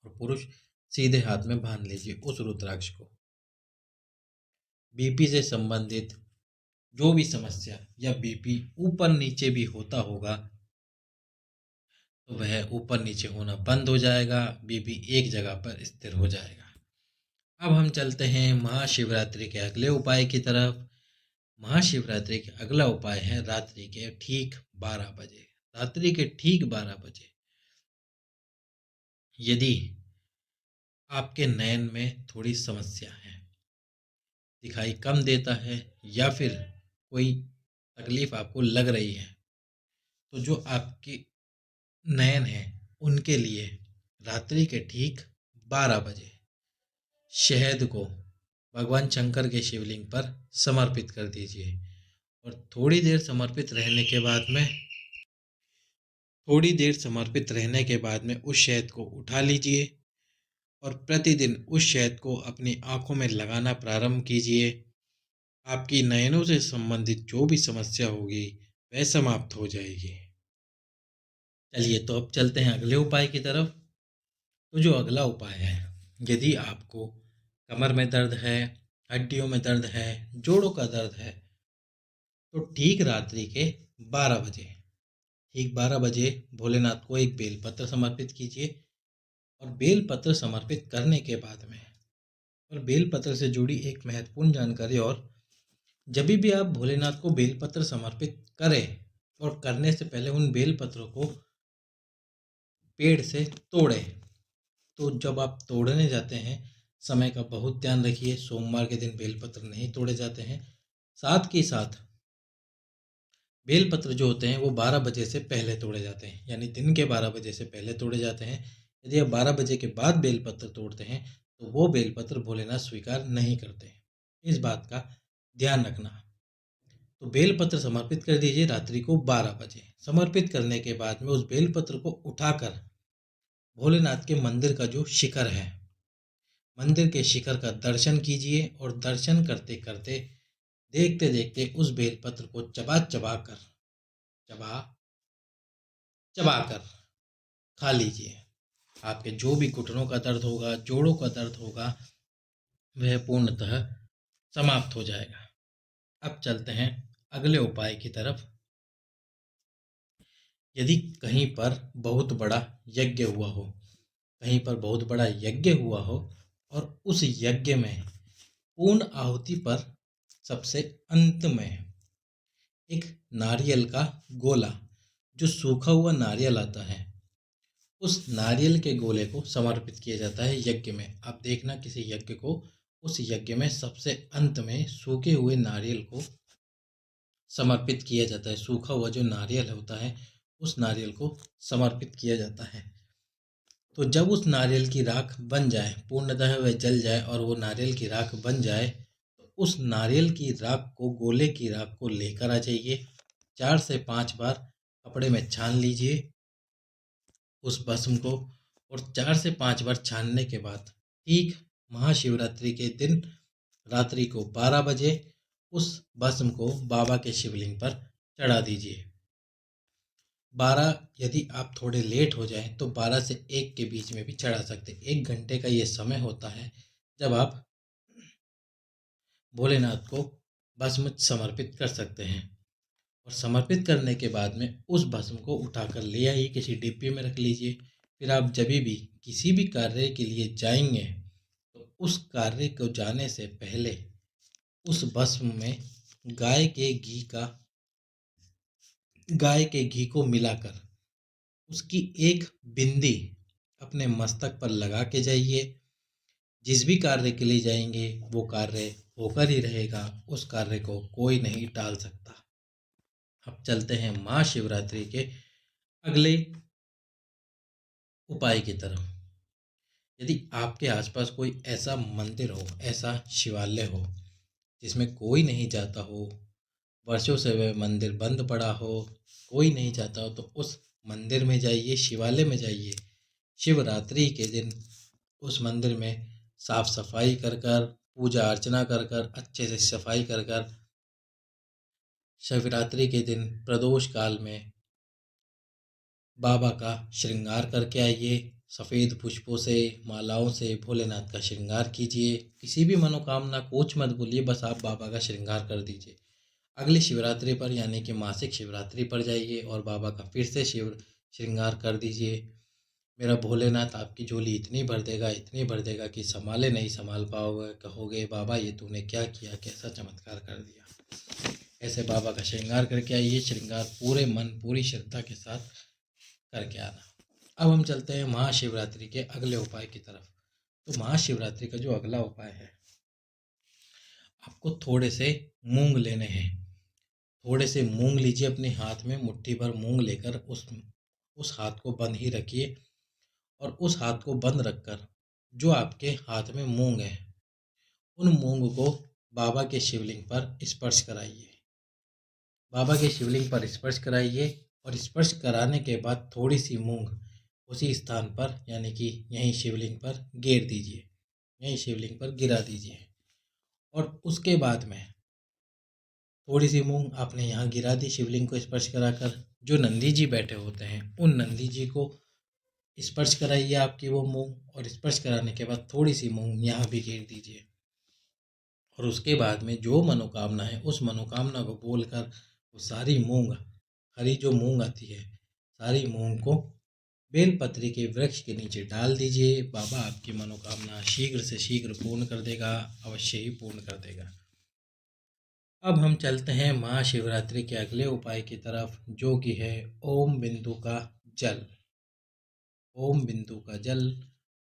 और पुरुष सीधे हाथ में बांध लीजिए उस रुद्राक्ष को। बीपी से संबंधित जो भी समस्या या बीपी ऊपर नीचे भी होता होगा तो वह ऊपर नीचे होना बंद हो जाएगा, बीपी एक जगह पर स्थिर हो जाएगा। अब हम चलते हैं महाशिवरात्रि के अगले उपाय की तरफ। महाशिवरात्रि का अगला उपाय है रात्रि के ठीक 12 बजे। रात्रि के ठीक 12 बजे यदि आपके नयन में थोड़ी समस्या है, दिखाई कम देता है या फिर कोई तकलीफ आपको लग रही है, तो जो आपके नयन है उनके लिए रात्रि के ठीक 12 बजे शहद को भगवान शंकर के शिवलिंग पर समर्पित कर दीजिए और थोड़ी देर समर्पित रहने के बाद में उस शहद को उठा लीजिए और प्रतिदिन उस शहद को अपनी आंखों में लगाना प्रारंभ कीजिए। आपकी नयनों से संबंधित जो भी समस्या होगी वह समाप्त हो जाएगी। चलिए, तो अब चलते हैं अगले उपाय की तरफ। तो जो अगला उपाय है, यदि आपको कमर में दर्द है, हड्डियों में दर्द है, जोड़ों का दर्द है, तो ठीक रात्रि के 12 बजे भोलेनाथ को एक बेलपत्र समर्पित कीजिए और बेलपत्र समर्पित करने के बाद में और बेलपत्र से जुड़ी एक महत्वपूर्ण जानकारी, और जब भी आप भोलेनाथ को बेलपत्र समर्पित करें और करने से पहले उन बेलपत्रों को पेड़ से तोड़ें। तो जब आप तोड़ने जाते हैं समय का बहुत ध्यान रखिए, सोमवार के दिन बेलपत्र नहीं तोड़े जाते हैं। साथ ही साथ बेलपत्र जो होते हैं वो 12 बजे से पहले तोड़े जाते हैं, यानी दिन के 12 बजे से पहले तोड़े जाते हैं। यदि आप 12 बजे के बाद बेलपत्र तोड़ते हैं तो वो बेलपत्र भोलेनाथ स्वीकार नहीं करते हैं, इस बात का ध्यान रखना। तो बेलपत्र समर्पित कर दीजिए रात्रि को 12 बजे। समर्पित करने के बाद में उस बेलपत्र को उठाकर भोलेनाथ के मंदिर का जो शिखर है, मंदिर के शिखर का दर्शन कीजिए और दर्शन करते करते देखते देखते उस बेलपत्र को चबा कर खा लीजिए। आपके जो भी घुटनों का दर्द होगा, जोड़ों का दर्द होगा, वह पूर्णतः समाप्त हो जाएगा। अब चलते हैं अगले उपाय की तरफ। यदि कहीं पर बहुत बड़ा यज्ञ हुआ हो और उस यज्ञ में पूर्ण आहुति पर सबसे अंत में एक नारियल का गोला, जो सूखा हुआ नारियल आता है, उस नारियल के गोले को समर्पित किया जाता है यज्ञ में। आप देखना, किसी यज्ञ को, उस यज्ञ में सबसे अंत में सूखे हुए नारियल को समर्पित किया जाता है। सूखा हुआ जो नारियल होता है उस नारियल को समर्पित किया जाता है। तो जब उस नारियल की राख बन जाए, पूर्णतः वह जल जाए और वो नारियल की राख बन जाए, तो उस नारियल की राख को, गोले की राख को लेकर आ जाइए। 4 से 5 बार कपड़े में छान लीजिए उस भस्म को, और 4 से 5 बार छानने के बाद ठीक महाशिवरात्रि के दिन रात्रि को 12 बजे उस भस्म को बाबा के शिवलिंग पर चढ़ा दीजिए। 12, यदि आप थोड़े लेट हो जाएं तो 12 से 1 के बीच में भी चढ़ा सकते। 1 घंटे का ये समय होता है जब आप भोलेनाथ को भस्म समर्पित कर सकते हैं। और समर्पित करने के बाद में उस भस्म को उठाकर ले आइए, किसी डिब्बे में रख लीजिए। फिर आप जब भी किसी भी कार्य के लिए जाएंगे तो उस कार्य को जाने से पहले उस भस्म में गाय के घी का गाय के घी को मिलाकर उसकी एक बिंदी अपने मस्तक पर लगा के जाइए। जिस भी कार्य के लिए जाएंगे वो कार्य होकर ही रहेगा, उस कार्य को कोई नहीं टाल सकता। अब चलते हैं महाशिवरात्रि के अगले उपाय की तरफ। यदि आपके आसपास कोई ऐसा मंदिर हो, ऐसा शिवालय हो जिसमें कोई नहीं जाता हो, वर्षों से वह मंदिर बंद पड़ा हो, कोई नहीं जाता हो, तो उस मंदिर में जाइए, शिवालय में जाइए। शिवरात्रि के दिन उस मंदिर में साफ सफाई कर कर, पूजा अर्चना कर कर, अच्छे से सफाई कर कर, शिवरात्रि के दिन प्रदोष काल में बाबा का श्रृंगार करके आइए। सफ़ेद पुष्पों से, मालाओं से भोलेनाथ का श्रृंगार कीजिए। किसी भी मनोकामना कुछ मत बोलिए, बस आप बाबा का श्रृंगार कर दीजिए। अगली शिवरात्रि पर यानी कि मासिक शिवरात्रि पर जाइए और बाबा का फिर से शिव श्रृंगार कर दीजिए। मेरा भोलेनाथ आपकी झोली इतनी भर देगा, इतनी भर देगा कि संभाले नहीं संभाल पाओगे, कहोगे बाबा ये तूने क्या किया, कैसा चमत्कार कर दिया। ऐसे बाबा का श्रृंगार करके आइए। श्रृंगार पूरे मन पूरी श्रद्धा के साथ करके आना। अब हम चलते हैं महाशिवरात्रि के अगले उपाय की तरफ। तो महाशिवरात्रि का जो अगला उपाय है, आपको थोड़े से मूंग लेने हैं। थोड़े से मूंग लीजिए अपने हाथ में, मुट्ठी भर मूंग लेकर उस हाथ को बंद ही रखिए और उस हाथ को बंद रखकर जो आपके हाथ में मूंग है उन मूंग को बाबा के शिवलिंग पर स्पर्श कराइए। बाबा के शिवलिंग पर स्पर्श कराइए और स्पर्श कराने के बाद थोड़ी सी मूंग उसी स्थान पर यानी कि यहीं शिवलिंग पर गेर दीजिए, यहीं शिवलिंग पर गिरा दीजिए। और उसके बाद में थोड़ी सी मूंग आपने यहाँ गिरा दी शिवलिंग को स्पर्श कराकर। जो नंदी जी बैठे होते हैं उन नंदी जी को स्पर्श कराइए आपकी वो मूंग, और स्पर्श कराने के बाद थोड़ी सी मूंग यहाँ भी घेर दीजिए। और उसके बाद में जो मनोकामना है उस मनोकामना को बोलकर वो सारी मूंग, हरी जो मूंग आती है, सारी मूंग को बेलपत्री के वृक्ष के नीचे डाल दीजिए। बाबा आपकी मनोकामना शीघ्र से शीघ्र पूर्ण कर देगा, अवश्य ही पूर्ण कर देगा। अब हम चलते हैं महाशिवरात्रि के अगले उपाय की तरफ, जो कि है ओम बिंदु का जल। ओम बिंदु का जल,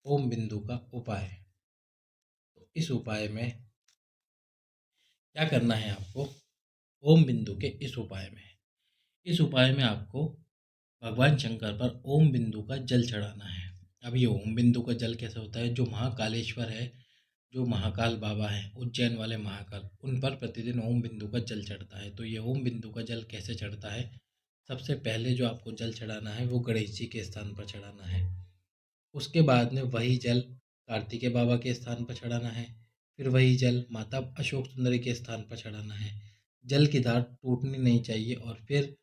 ओम बिंदु का उपाय। तो इस उपाय में क्या करना है आपको? ओम बिंदु के इस उपाय में आपको भगवान शंकर पर ओम बिंदु का जल चढ़ाना है। अब ये ओम बिंदु का जल कैसे होता है? जो महाकालेश्वर है, जो महाकाल बाबा हैं, उज्जैन वाले महाकाल, उन पर प्रतिदिन ओम बिंदु का जल चढ़ता है। तो ये ओम बिंदु का जल कैसे चढ़ता है? सबसे पहले जो आपको जल चढ़ाना है वो गणेश जी के स्थान पर चढ़ाना है। उसके बाद में वही जल कार्तिकेय बाबा के स्थान पर चढ़ाना है। फिर वही जल माता अशोक सुंदरी के स्थान पर चढ़ाना है। जल की धार टूटनी नहीं चाहिए और फिर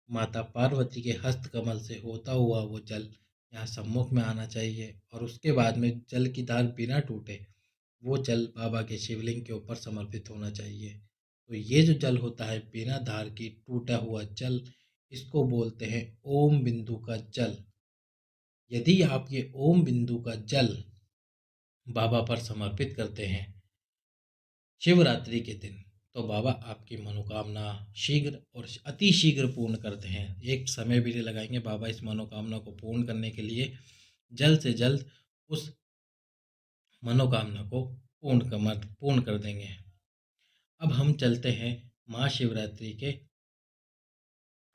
माता पार्वती के हस्त कमल से होता हुआ वो जल यहाँ सम्मुख में आना चाहिए। और उसके बाद में जल की धार बिना टूटे वो जल बाबा के शिवलिंग के ऊपर समर्पित होना चाहिए। तो ये जो जल होता है बिना धार की टूटा हुआ जल, इसको बोलते हैं ओम बिंदु का जल। यदि आप ये ओम बिंदु का जल बाबा पर समर्पित करते हैं शिवरात्रि के दिन, तो बाबा आपकी मनोकामना शीघ्र और अति शीघ्र पूर्ण करते हैं। एक समय भी नहीं लगाएंगे, बाबा इस मनोकामना को पूर्ण करने के लिए जल्द से जल्द उस मनोकामना को पूर्ण कर देंगे। अब हम चलते हैं महाशिवरात्रि के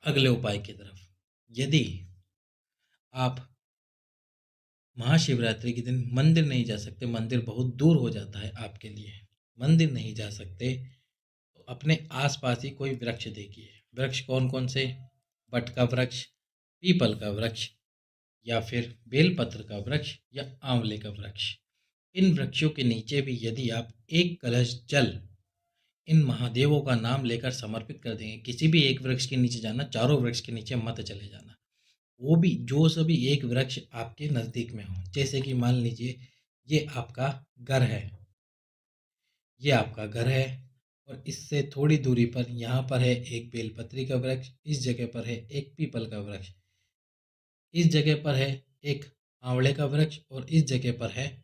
अगले उपाय की तरफ। यदि आप महाशिवरात्रि के दिन मंदिर नहीं जा सकते, मंदिर बहुत दूर हो जाता है आपके लिए, मंदिर नहीं जा सकते, तो अपने आसपास ही कोई वृक्ष देखिए। वृक्ष कौन कौन से? बट का वृक्ष, पीपल का वृक्ष, या फिर बेलपत्र का वृक्ष, या आंवले का वृक्ष। इन वृक्षों के नीचे भी यदि आप एक कलश जल इन महादेवों का नाम लेकर समर्पित कर देंगे, किसी भी एक वृक्ष के नीचे जाना, चारों वृक्ष के नीचे मत चले जाना। वो भी जो सभी एक वृक्ष आपके नज़दीक में हो। जैसे कि मान लीजिए ये आपका घर है, ये आपका घर है, और इससे थोड़ी दूरी पर यहाँ पर है एक बेलपत्री का वृक्ष, इस जगह पर है एक पीपल का वृक्ष, इस जगह पर है एक आंवले का वृक्ष और इस जगह पर है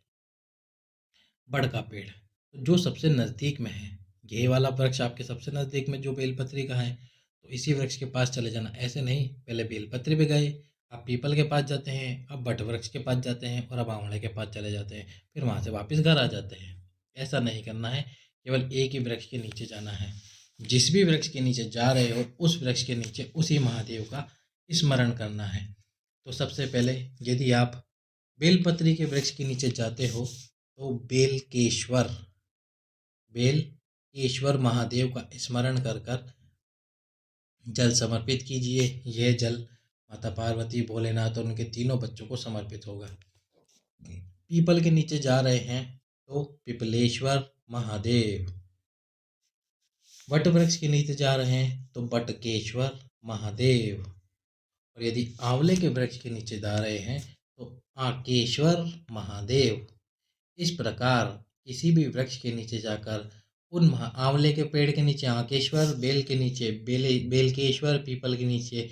बड़ का पेड़। तो जो सबसे नज़दीक में है, ये वाला वृक्ष आपके सबसे नज़दीक में जो बेलपत्री का है, तो इसी वृक्ष के पास चले जाना। ऐसे नहीं, पहले बेलपत्री पे गए, अब पीपल के पास जाते हैं, अब बट वृक्ष के पास जाते हैं और अब आंवले के पास चले जाते हैं, फिर वहाँ से वापस घर आ जाते हैं। ऐसा नहीं करना है, केवल एक ही वृक्ष के नीचे जाना है। जिस भी वृक्ष के नीचे जा रहे हो उस वृक्ष के नीचे उसी महादेव का स्मरण करना है। तो सबसे पहले यदि आप बेलपत्री के वृक्ष के नीचे जाते हो तो बेलकेश्वर महादेव का स्मरण कर कर जल समर्पित कीजिए। यह जल माता पार्वती, भोलेनाथ और उनके तीनों बच्चों को समर्पित होगा। पीपल के नीचे जा रहे हैं तो पिपलेश्वर महादेव, वट वृक्ष के नीचे जा रहे हैं तो बटकेश्वर महादेव, और यदि आंवले के वृक्ष के नीचे जा रहे हैं तो आकेश्वर महादेव। इस प्रकार किसी भी वृक्ष के नीचे जाकर आंवले के पेड़ के नीचे आकेश्वर, बेल के नीचे बेलकेश्वर, पीपल के नीचे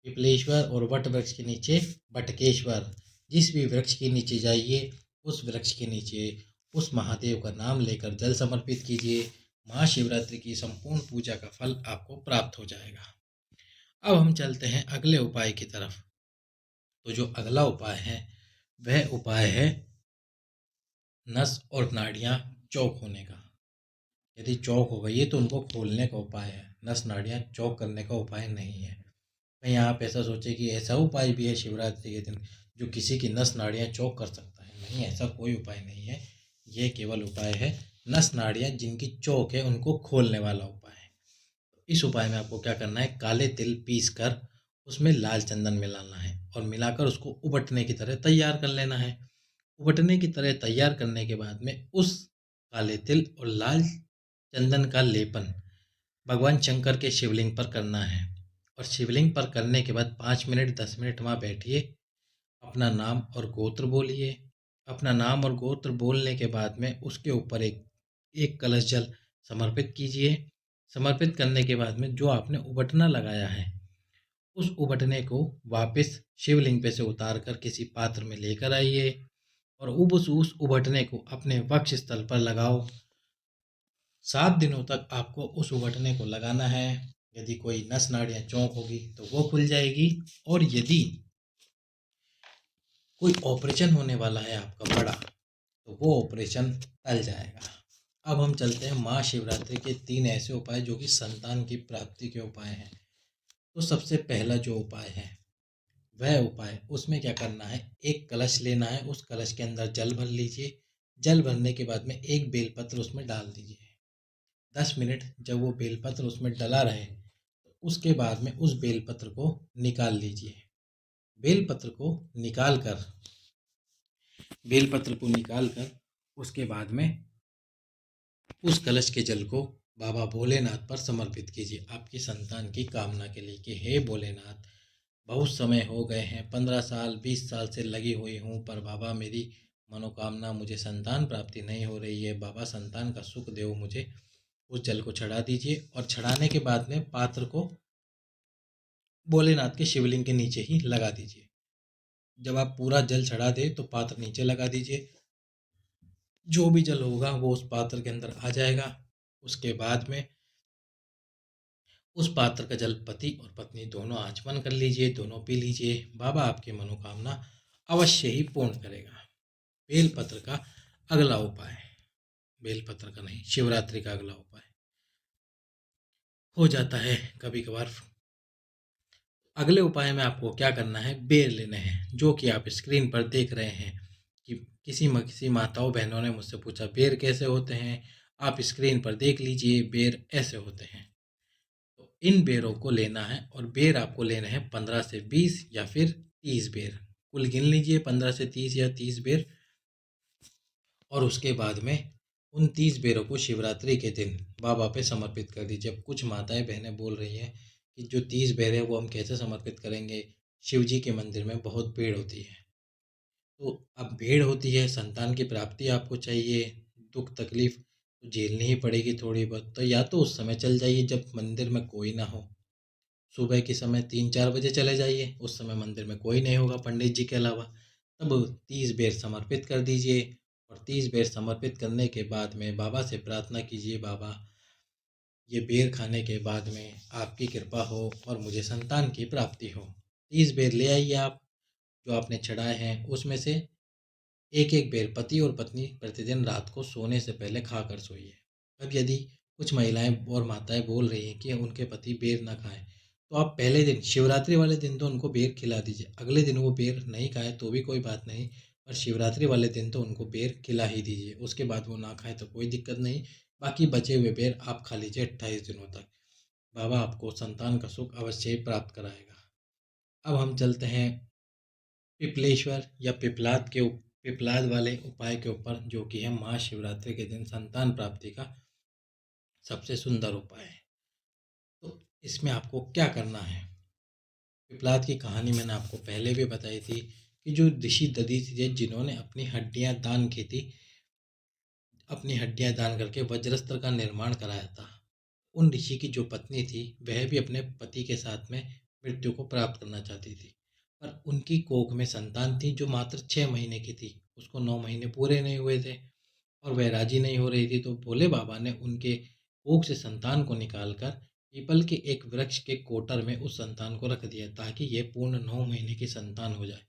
पिपलेश्वर और वट वृक्ष के नीचे बटकेश्वर, जिस भी वृक्ष के नीचे जाइए उस वृक्ष के नीचे उस महादेव का नाम लेकर जल समर्पित कीजिए। महाशिवरात्रि की संपूर्ण पूजा का फल आपको प्राप्त हो जाएगा। अब हम चलते हैं अगले उपाय की तरफ। तो जो अगला उपाय है वह उपाय है नस और नाड़ियाँ चौक होने का। यदि चौक हो गई है तो उनको खोलने का उपाय है, नस नाड़ियाँ चौक करने का उपाय नहीं है। कहीं आप ऐसा सोचे कि ऐसा उपाय भी है शिवरात्रि के दिन जो किसी की नस नाड़ियाँ चौक कर सकता है। नहीं, ऐसा कोई उपाय नहीं है। यह केवल उपाय है नस नाड़ियाँ जिनकी चौक है उनको खोलने वाला उपाय है। इस उपाय में आपको क्या करना है, काले तिल पीस कर उसमें लाल चंदन मिलाना है और मिलाकर उसको उबटने की तरह तैयार कर लेना है। उबटने की तरह तैयार करने के बाद में उस काले तिल और लाल चंदन का लेपन भगवान शंकर के शिवलिंग पर करना है। और शिवलिंग पर करने के बाद 5 मिनट 10 मिनट वहाँ बैठिए, अपना नाम और गोत्र बोलिए। अपना नाम और गोत्र बोलने के बाद में उसके ऊपर एक कलश जल समर्पित कीजिए। समर्पित करने के बाद में जो आपने उबटना लगाया है उस उबटने को वापस शिवलिंग पे से उतार कर किसी पात्र में लेकर आइए और उस उबटने को अपने वक्ष स्थल पर लगाओ। 7 दिनों तक आपको उस उबटने को लगाना है। यदि कोई नस नाड़ियाँ चौक होगी तो वो खुल जाएगी, और यदि कोई ऑपरेशन होने वाला है आपका बड़ा तो वो ऑपरेशन टल जाएगा। अब हम चलते हैं महाशिवरात्रि के 3 ऐसे उपाय जो कि संतान की प्राप्ति के उपाय हैं। तो सबसे पहला जो उपाय है वह उपाय, उसमें क्या करना है, एक कलश लेना है, उस कलश के अंदर जल भर लीजिए। जल भरने के बाद में एक बेलपत्र उसमें डाल दीजिए। 10 मिनट जब वो बेलपत्र उसमें डला रहे तो उसके बाद में उस बेलपत्र को निकाल लीजिए। बेलपत्र को निकाल कर उसके बाद में उस कलश के जल को बाबा भोलेनाथ पर समर्पित कीजिए आपकी संतान की कामना के लिए कि हे भोलेनाथ, बहुत समय हो गए हैं, 15 साल 20 साल से लगी हुई हूँ, पर बाबा मेरी मनोकामना, मुझे संतान प्राप्ति नहीं हो रही है। बाबा संतान का सुख देव मुझे। उस जल को चढ़ा दीजिए और चढ़ाने के बाद में पात्र को भोलेनाथ के शिवलिंग के नीचे ही लगा दीजिए। जब आप पूरा जल चढ़ा दें तो पात्र नीचे लगा दीजिए। जो भी जल होगा वो उस पात्र के अंदर आ जाएगा। उसके बाद में उस पात्र का जल पति और पत्नी दोनों आचमन कर लीजिए, दोनों पी लीजिए। बाबा आपकी मनोकामना अवश्य ही पूर्ण करेगा। बेलपत्र का अगला उपाय, बेलपत्र का नहीं, शिवरात्रि का अगला उपाय हो जाता है कभी कभार। अगले उपाय में आपको क्या करना है, बेर लेने हैं, जो कि आप स्क्रीन पर देख रहे हैं कि किसी माताओं बहनों ने मुझसे पूछा बेर कैसे होते हैं। आप स्क्रीन पर देख लीजिए, बेर ऐसे होते हैं। तो इन बेरों को लेना है और बेर आपको लेने हैं 15 से 20 या फिर 30 बेर। कुल गिन लीजिए 15 से 30 या 30 बेर। और उसके बाद में उन 30 बेरों को शिवरात्रि के दिन बाबा पे समर्पित कर दीजिए। अब कुछ माताएं बहनें बोल रही हैं कि जो 30 बेर है वो हम कैसे समर्पित करेंगे, शिव जी के मंदिर में बहुत भीड़ होती है। तो अब भीड़ होती है, संतान की प्राप्ति आपको चाहिए, दुख तकलीफ तो झेलनी ही पड़ेगी थोड़ी बहुत। तो या तो उस समय चल जाइए जब मंदिर में कोई ना हो, सुबह के समय 3-4 बजे चले जाइए, उस समय मंदिर में कोई नहीं होगा पंडित जी के अलावा। तब 30 बेर समर्पित कर दीजिए और 30 बेर समर्पित करने के बाद में बाबा से प्रार्थना कीजिए, बाबा ये बेर खाने के बाद में आपकी कृपा हो और मुझे संतान की प्राप्ति हो। 30 बेर ले आइए आप, जो आपने चढ़ाए हैं उसमें से एक एक बेर पति और पत्नी प्रतिदिन रात को सोने से पहले खाकर सोइए। अब यदि कुछ महिलाएं और माताएं बोल रही हैं कि उनके पति बेर ना खाएं, तो आप पहले दिन शिवरात्रि वाले दिन तो उनको बेर खिला दीजिए। अगले दिन वो बेर नहीं खाएं तो भी कोई बात नहीं, पर शिवरात्रि वाले दिन तो उनको बेर खिला ही दीजिए। उसके बाद वो ना खाएं तो कोई दिक्कत नहीं, बाकी बचे हुए बेर आप खा लीजिए 28 दिनों तक। बाबा आपको संतान का सुख अवश्य ही प्राप्त कराएगा। अब हम चलते हैं पिपलेश्वर या पिपलाद वाले उपाय के ऊपर, जो कि है महाशिवरात्रि के दिन संतान प्राप्ति का सबसे सुंदर उपाय है। तो इसमें आपको क्या करना है? पिपलाद की कहानी मैंने आपको पहले भी बताई थी कि जो ऋषि दधीचि थे जिन्होंने अपनी हड्डियां दान करके वज्रस्त्र का निर्माण कराया था, उन ऋषि की जो पत्नी थी वह भी अपने पति के साथ में मृत्यु को प्राप्त करना चाहती थी, पर उनकी कोख में संतान थी जो मात्र 6 महीने की थी। उसको 9 महीने पूरे नहीं हुए थे और वह राजी नहीं हो रही थी। तो भोले बाबा ने उनके कोख से संतान को निकालकर पीपल के एक वृक्ष के कोटर में उस संतान को रख दिया, ताकि यह पूर्ण 9 महीने की संतान हो जाए।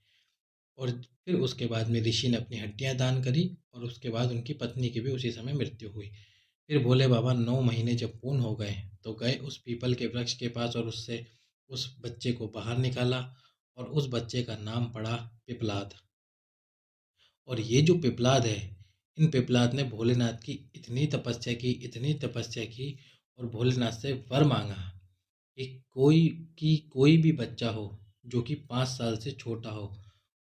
और फिर उसके बाद में ऋषि ने अपनी हड्डियां दान करी और उसके बाद उनकी पत्नी की भी उसी समय मृत्यु हुई। फिर भोले बाबा 9 महीने जब पूर्ण हो गए तो गए उस पीपल के वृक्ष के पास और उससे उस बच्चे को बाहर निकाला और उस बच्चे का नाम पड़ा पिपलाद। और ये जो पिपलाद है, इन पिपलाद ने भोलेनाथ की इतनी तपस्या की और भोलेनाथ से वर मांगा कि कोई भी बच्चा हो जो कि 5 साल से छोटा हो,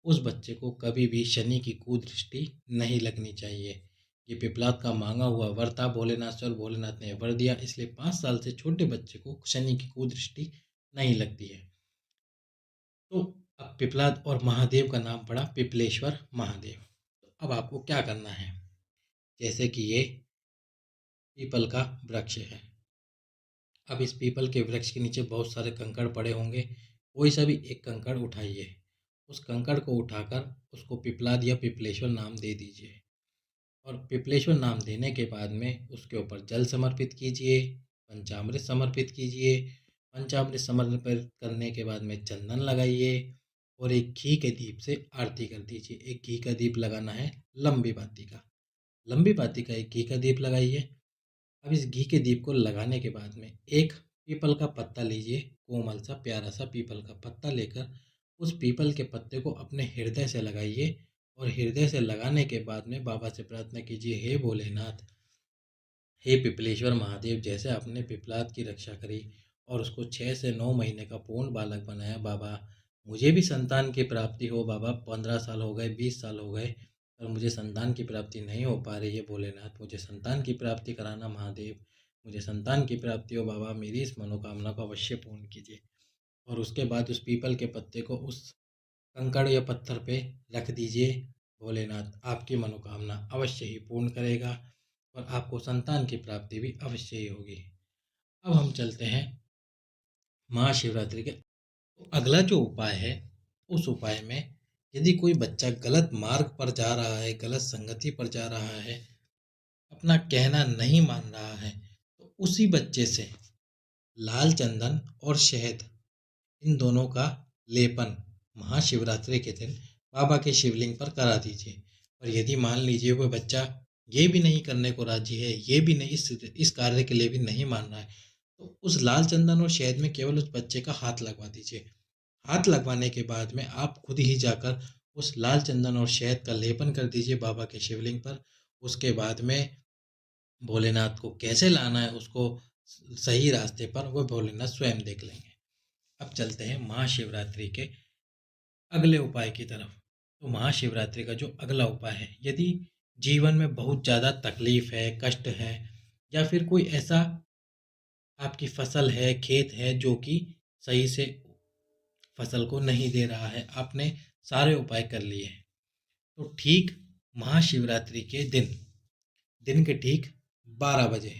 उस बच्चे को कभी भी शनि की कुदृष्टि नहीं लगनी चाहिए। ये पिपलाद का मांगा हुआ वर था भोलेनाथ से और भोलेनाथ ने वर दिया, इसलिए 5 साल से छोटे बच्चे को शनि की कुदृष्टि नहीं लगती है। तो अब पिपलाद और महादेव का नाम पड़ा पिपलेश्वर महादेव। तो अब आपको क्या करना है? जैसे कि ये पीपल का वृक्ष है, अब इस पीपल के वृक्ष के नीचे बहुत सारे कंकड़ पड़े होंगे। कोई सा भी एक कंकड़ उठाइए, उस कंकड़ को उठाकर उसको पिपलाद या पिपलेश्वर नाम दे दीजिए और पिपलेश्वर नाम देने के बाद में उसके ऊपर जल समर्पित कीजिए, पंचामृत समर्पित कीजिए। पंचामृत समर्पित करने के बाद में चंदन लगाइए और एक घी के दीप से आरती कर दीजिए। एक घी का दीप लगाना है लंबी बाती का एक घी का दीप लगाइए। अब इस घी के दीप को लगाने के बाद में एक पीपल का पत्ता लीजिए, कोमल सा प्यारा सा पीपल का पत्ता लेकर उस पीपल के पत्ते को अपने हृदय से लगाइए और हृदय से लगाने के बाद में बाबा से प्रार्थना कीजिए, हे भोलेनाथ, हे पिपलेश्वर महादेव, जैसे आपने पिपलाद की रक्षा करी और उसको 6 से 9 महीने का पूर्ण बालक बनाया, बाबा मुझे भी संतान की प्राप्ति हो। बाबा 15 साल हो गए, 20 साल हो गए, पर मुझे संतान की प्राप्ति नहीं हो पा रही है। भोलेनाथ, मुझे संतान की प्राप्ति कराना महादेव, मुझे संतान की प्राप्ति हो बाबा, मेरी इस मनोकामना को अवश्य पूर्ण कीजिए। और उसके बाद उस पीपल के पत्ते को उस कंकड़ या पत्थर पे रख दीजिए। भोलेनाथ आपकी मनोकामना अवश्य ही पूर्ण करेगा और आपको संतान की प्राप्ति भी अवश्य ही होगी। अब हम चलते हैं महाशिवरात्रि के अगला जो उपाय है, उस उपाय में यदि कोई बच्चा गलत मार्ग पर जा रहा है, गलत संगति पर जा रहा है, अपना कहना नहीं मान रहा है, तो उसी बच्चे से लाल चंदन और शहद, इन दोनों का लेपन महाशिवरात्रि के दिन बाबा के शिवलिंग पर करा दीजिए। और यदि मान लीजिए वो बच्चा ये भी नहीं करने को राजी है, ये भी नहीं, इस कार्य के लिए भी नहीं मान रहा है, तो उस लाल चंदन और शहद में केवल उस बच्चे का हाथ लगवा दीजिए। हाथ लगवाने के बाद में आप खुद ही जाकर उस लाल चंदन और शहद का लेपन कर दीजिए बाबा के शिवलिंग पर। उसके बाद में भोलेनाथ को कैसे लाना है उसको सही रास्ते पर, वो भोलेनाथ स्वयं देख लेंगे। अब चलते हैं महाशिवरात्रि के अगले उपाय की तरफ। तो महाशिवरात्रि का जो अगला उपाय है, यदि जीवन में बहुत ज़्यादा तकलीफ है, कष्ट है, या फिर कोई ऐसा आपकी फसल है, खेत है जो कि सही से फसल को नहीं दे रहा है, आपने सारे उपाय कर लिए हैं, तो ठीक महाशिवरात्रि के दिन के ठीक 12 बजे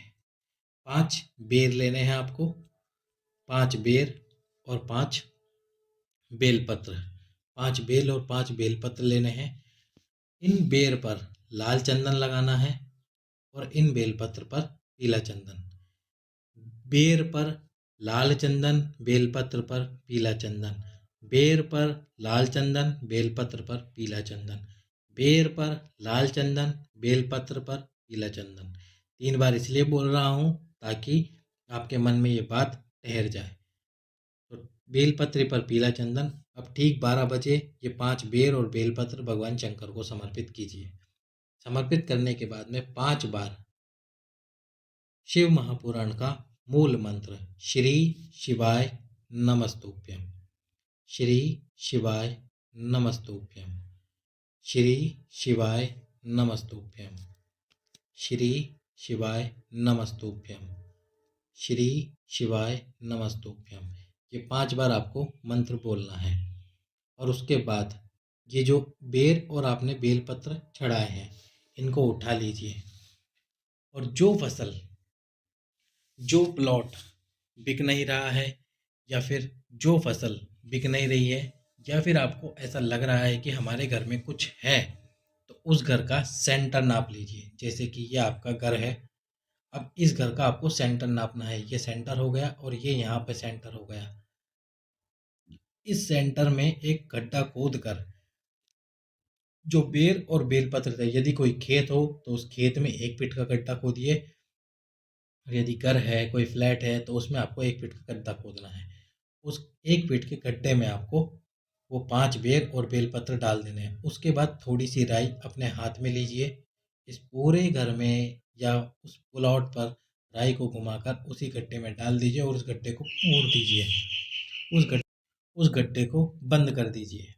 5 बेर लेने हैं आपको, 5 बेर और 5 बेलपत्र, 5 बेल और 5 बेलपत्र लेने हैं। इन बेर पर लाल चंदन लगाना है और इन बेलपत्र पर पीला चंदन। बेर पर लाल चंदन, बेलपत्र पर पीला चंदन। बेर पर लाल चंदन, बेलपत्र पर पीला चंदन। बेर पर लाल चंदन, बेलपत्र पर पीला चंदन। 3 बार इसलिए बोल रहा हूँ ताकि आपके मन में ये बात ठहर जाए। तो बेलपत्र पर पीला चंदन। अब ठीक 12 बजे ये 5 बेर और बेलपत्र भगवान शंकर को समर्पित कीजिए। समर्पित करने के बाद में 5 बार शिव महापुराण का मूल मंत्र श्री शिवाय नमस्तुभ्यम, श्री शिवाय नमस्तुभ्यम, श्री शिवाय नमस्तुभ्यम, श्री शिवाय नमस्तुभ्यम, श्री शिवाय नमस्तुभ्यम, ये 5 बार आपको मंत्र बोलना है। और उसके बाद ये जो बेर और आपने बेलपत्र चढ़ाए हैं इनको उठा लीजिए और जो फसल, जो प्लॉट बिक नहीं रहा है या फिर जो फसल बिक नहीं रही है या फिर आपको ऐसा लग रहा है कि हमारे घर में कुछ है, तो उस घर का सेंटर नाप लीजिए। जैसे कि ये आपका घर है, अब इस घर का आपको सेंटर नापना है। ये सेंटर हो गया और ये यहाँ पे सेंटर हो गया। इस सेंटर में एक गड्ढा खोद कर जो बेर और बेलपत्र थे, यदि कोई खेत हो तो उस खेत में 1 फीट का गड्ढा खोदिए, और यदि घर है, कोई फ्लैट है, तो उसमें आपको 1 फीट का गड्ढा खोदना है। उस 1 फीट के गड्ढे में आपको वो 5 बेर और बेलपत्र डाल देने हैं। उसके बाद थोड़ी सी राई अपने हाथ में लीजिए, इस पूरे घर में या उस प्लॉट पर राई को घुमाकर उसी गड्ढे में डाल दीजिए और उस गड्ढे को पूर दीजिए। उस गड्ढे को बंद कर दीजिए।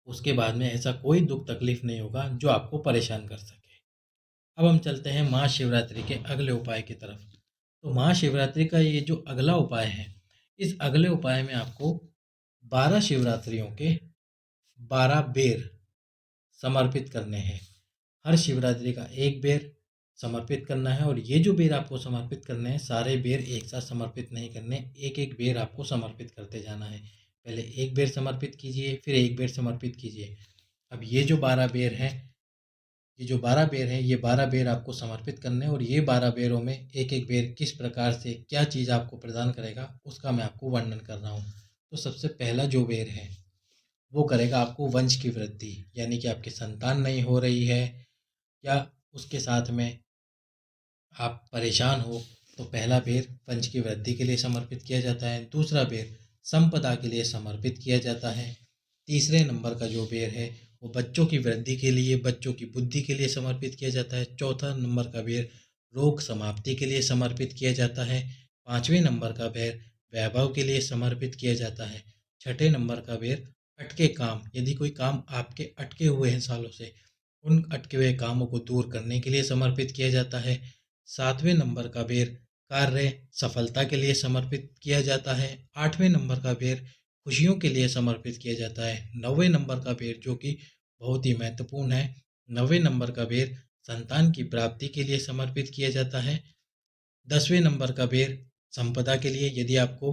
उसके बाद में ऐसा कोई दुख तकलीफ नहीं होगा जो आपको परेशान कर सके। अब हम चलते हैं महाशिवरात्रि के अगले उपाय की तरफ। तो महाशिवरात्रि का ये जो अगला उपाय है, इस अगले उपाय में आपको 12 शिवरात्रियों के 12 बेर समर्पित करने हैं। हर शिवरात्रि का 1 बेर समर्पित करना है और ये जो बेर आपको समर्पित करने हैं, सारे बेर एक साथ समर्पित नहीं करने, एक एक बेर आपको समर्पित करते जाना है। पहले 1 बेर समर्पित कीजिए, फिर 1 बेर समर्पित कीजिए। अब ये जो 12 बेर हैं, ये 12 बेर आपको समर्पित करने हैं और ये 12 बेरों में एक एक बेर किस प्रकार से क्या चीज़ आपको प्रदान करेगा उसका मैं आपको वर्णन कर रहा हूँ। तो सबसे पहला जो बेर है वो करेगा आपको वंश की वृद्धि, यानी कि आपकी संतान नहीं हो रही है या उसके साथ में आप परेशान हो, तो पहला बेर वंश की वृद्धि के लिए समर्पित किया जाता है। दूसरा बेर संपदा के लिए समर्पित किया जाता है। तीसरे नंबर का जो बेर है वो बच्चों की वृद्धि के लिए, बच्चों की बुद्धि के लिए समर्पित किया जाता है। चौथा नंबर का बेर रोग समाप्ति के लिए समर्पित किया जाता है। 5वें नंबर का बेर वैभव के लिए समर्पित किया जाता है। 6ठे नंबर का बेर अटके काम, यदि कोई काम आपके अटके हुए हैं सालों से, उन अटके हुए कामों को दूर करने के लिए समर्पित किया जाता है। 7वें नंबर का बेर कार्य सफलता के लिए समर्पित किया जाता है। 8वें नंबर का बेर खुशियों के लिए समर्पित किया जाता है। 9वें नंबर का बेर जो कि बहुत ही महत्वपूर्ण है, 9वें नंबर का बेर संतान की प्राप्ति के लिए समर्पित किया जाता है। 10वें नंबर का बेर संपदा के लिए, यदि आपको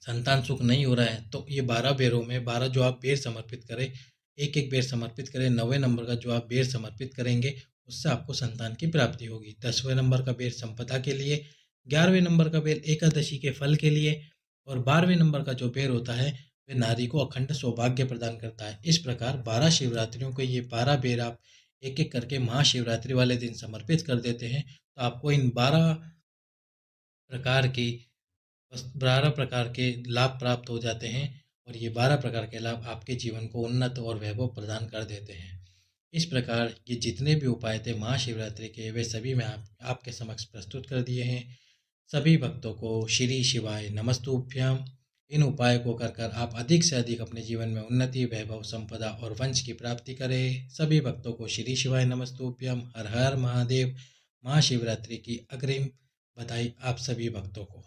संतान सुख नहीं हो रहा है तो ये 12 बेरों में 12 जो आप बेर समर्पित करें, एक एक बेर समर्पित करें। 9वें नंबर का जो आप बेर समर्पित करेंगे उससे आपको संतान की प्राप्ति होगी। 10वें नंबर का बेर संपदा के लिए, 11वें नंबर का बेर एकादशी के फल के लिए और 12वें नंबर का जो बेर होता है वह नारी को अखंड सौभाग्य प्रदान करता है। इस प्रकार 12 शिवरात्रियों को ये 12 बेर आप एक एक करके महाशिवरात्रि वाले दिन समर्पित कर देते हैं, तो आपको इन 12 प्रकार की 12 प्रकार के लाभ प्राप्त हो जाते हैं और ये 12 प्रकार के लाभ आपके जीवन को उन्नत और वैभव प्रदान कर देते हैं। इस प्रकार ये जितने भी उपाय थे महाशिवरात्रि के, वे सभी मैं आपके समक्ष प्रस्तुत कर दिए हैं। सभी भक्तों को श्री शिवाय नमस्तुभ्यम। इन उपाय को कर कर आप अधिक से अधिक अपने जीवन में उन्नति, वैभव, संपदा और वंश की प्राप्ति करें। सभी भक्तों को श्री शिवाय नमस्तुभ्यम। हर हर महादेव। महाशिवरात्रि की अग्रिम बधाई आप सभी भक्तों को।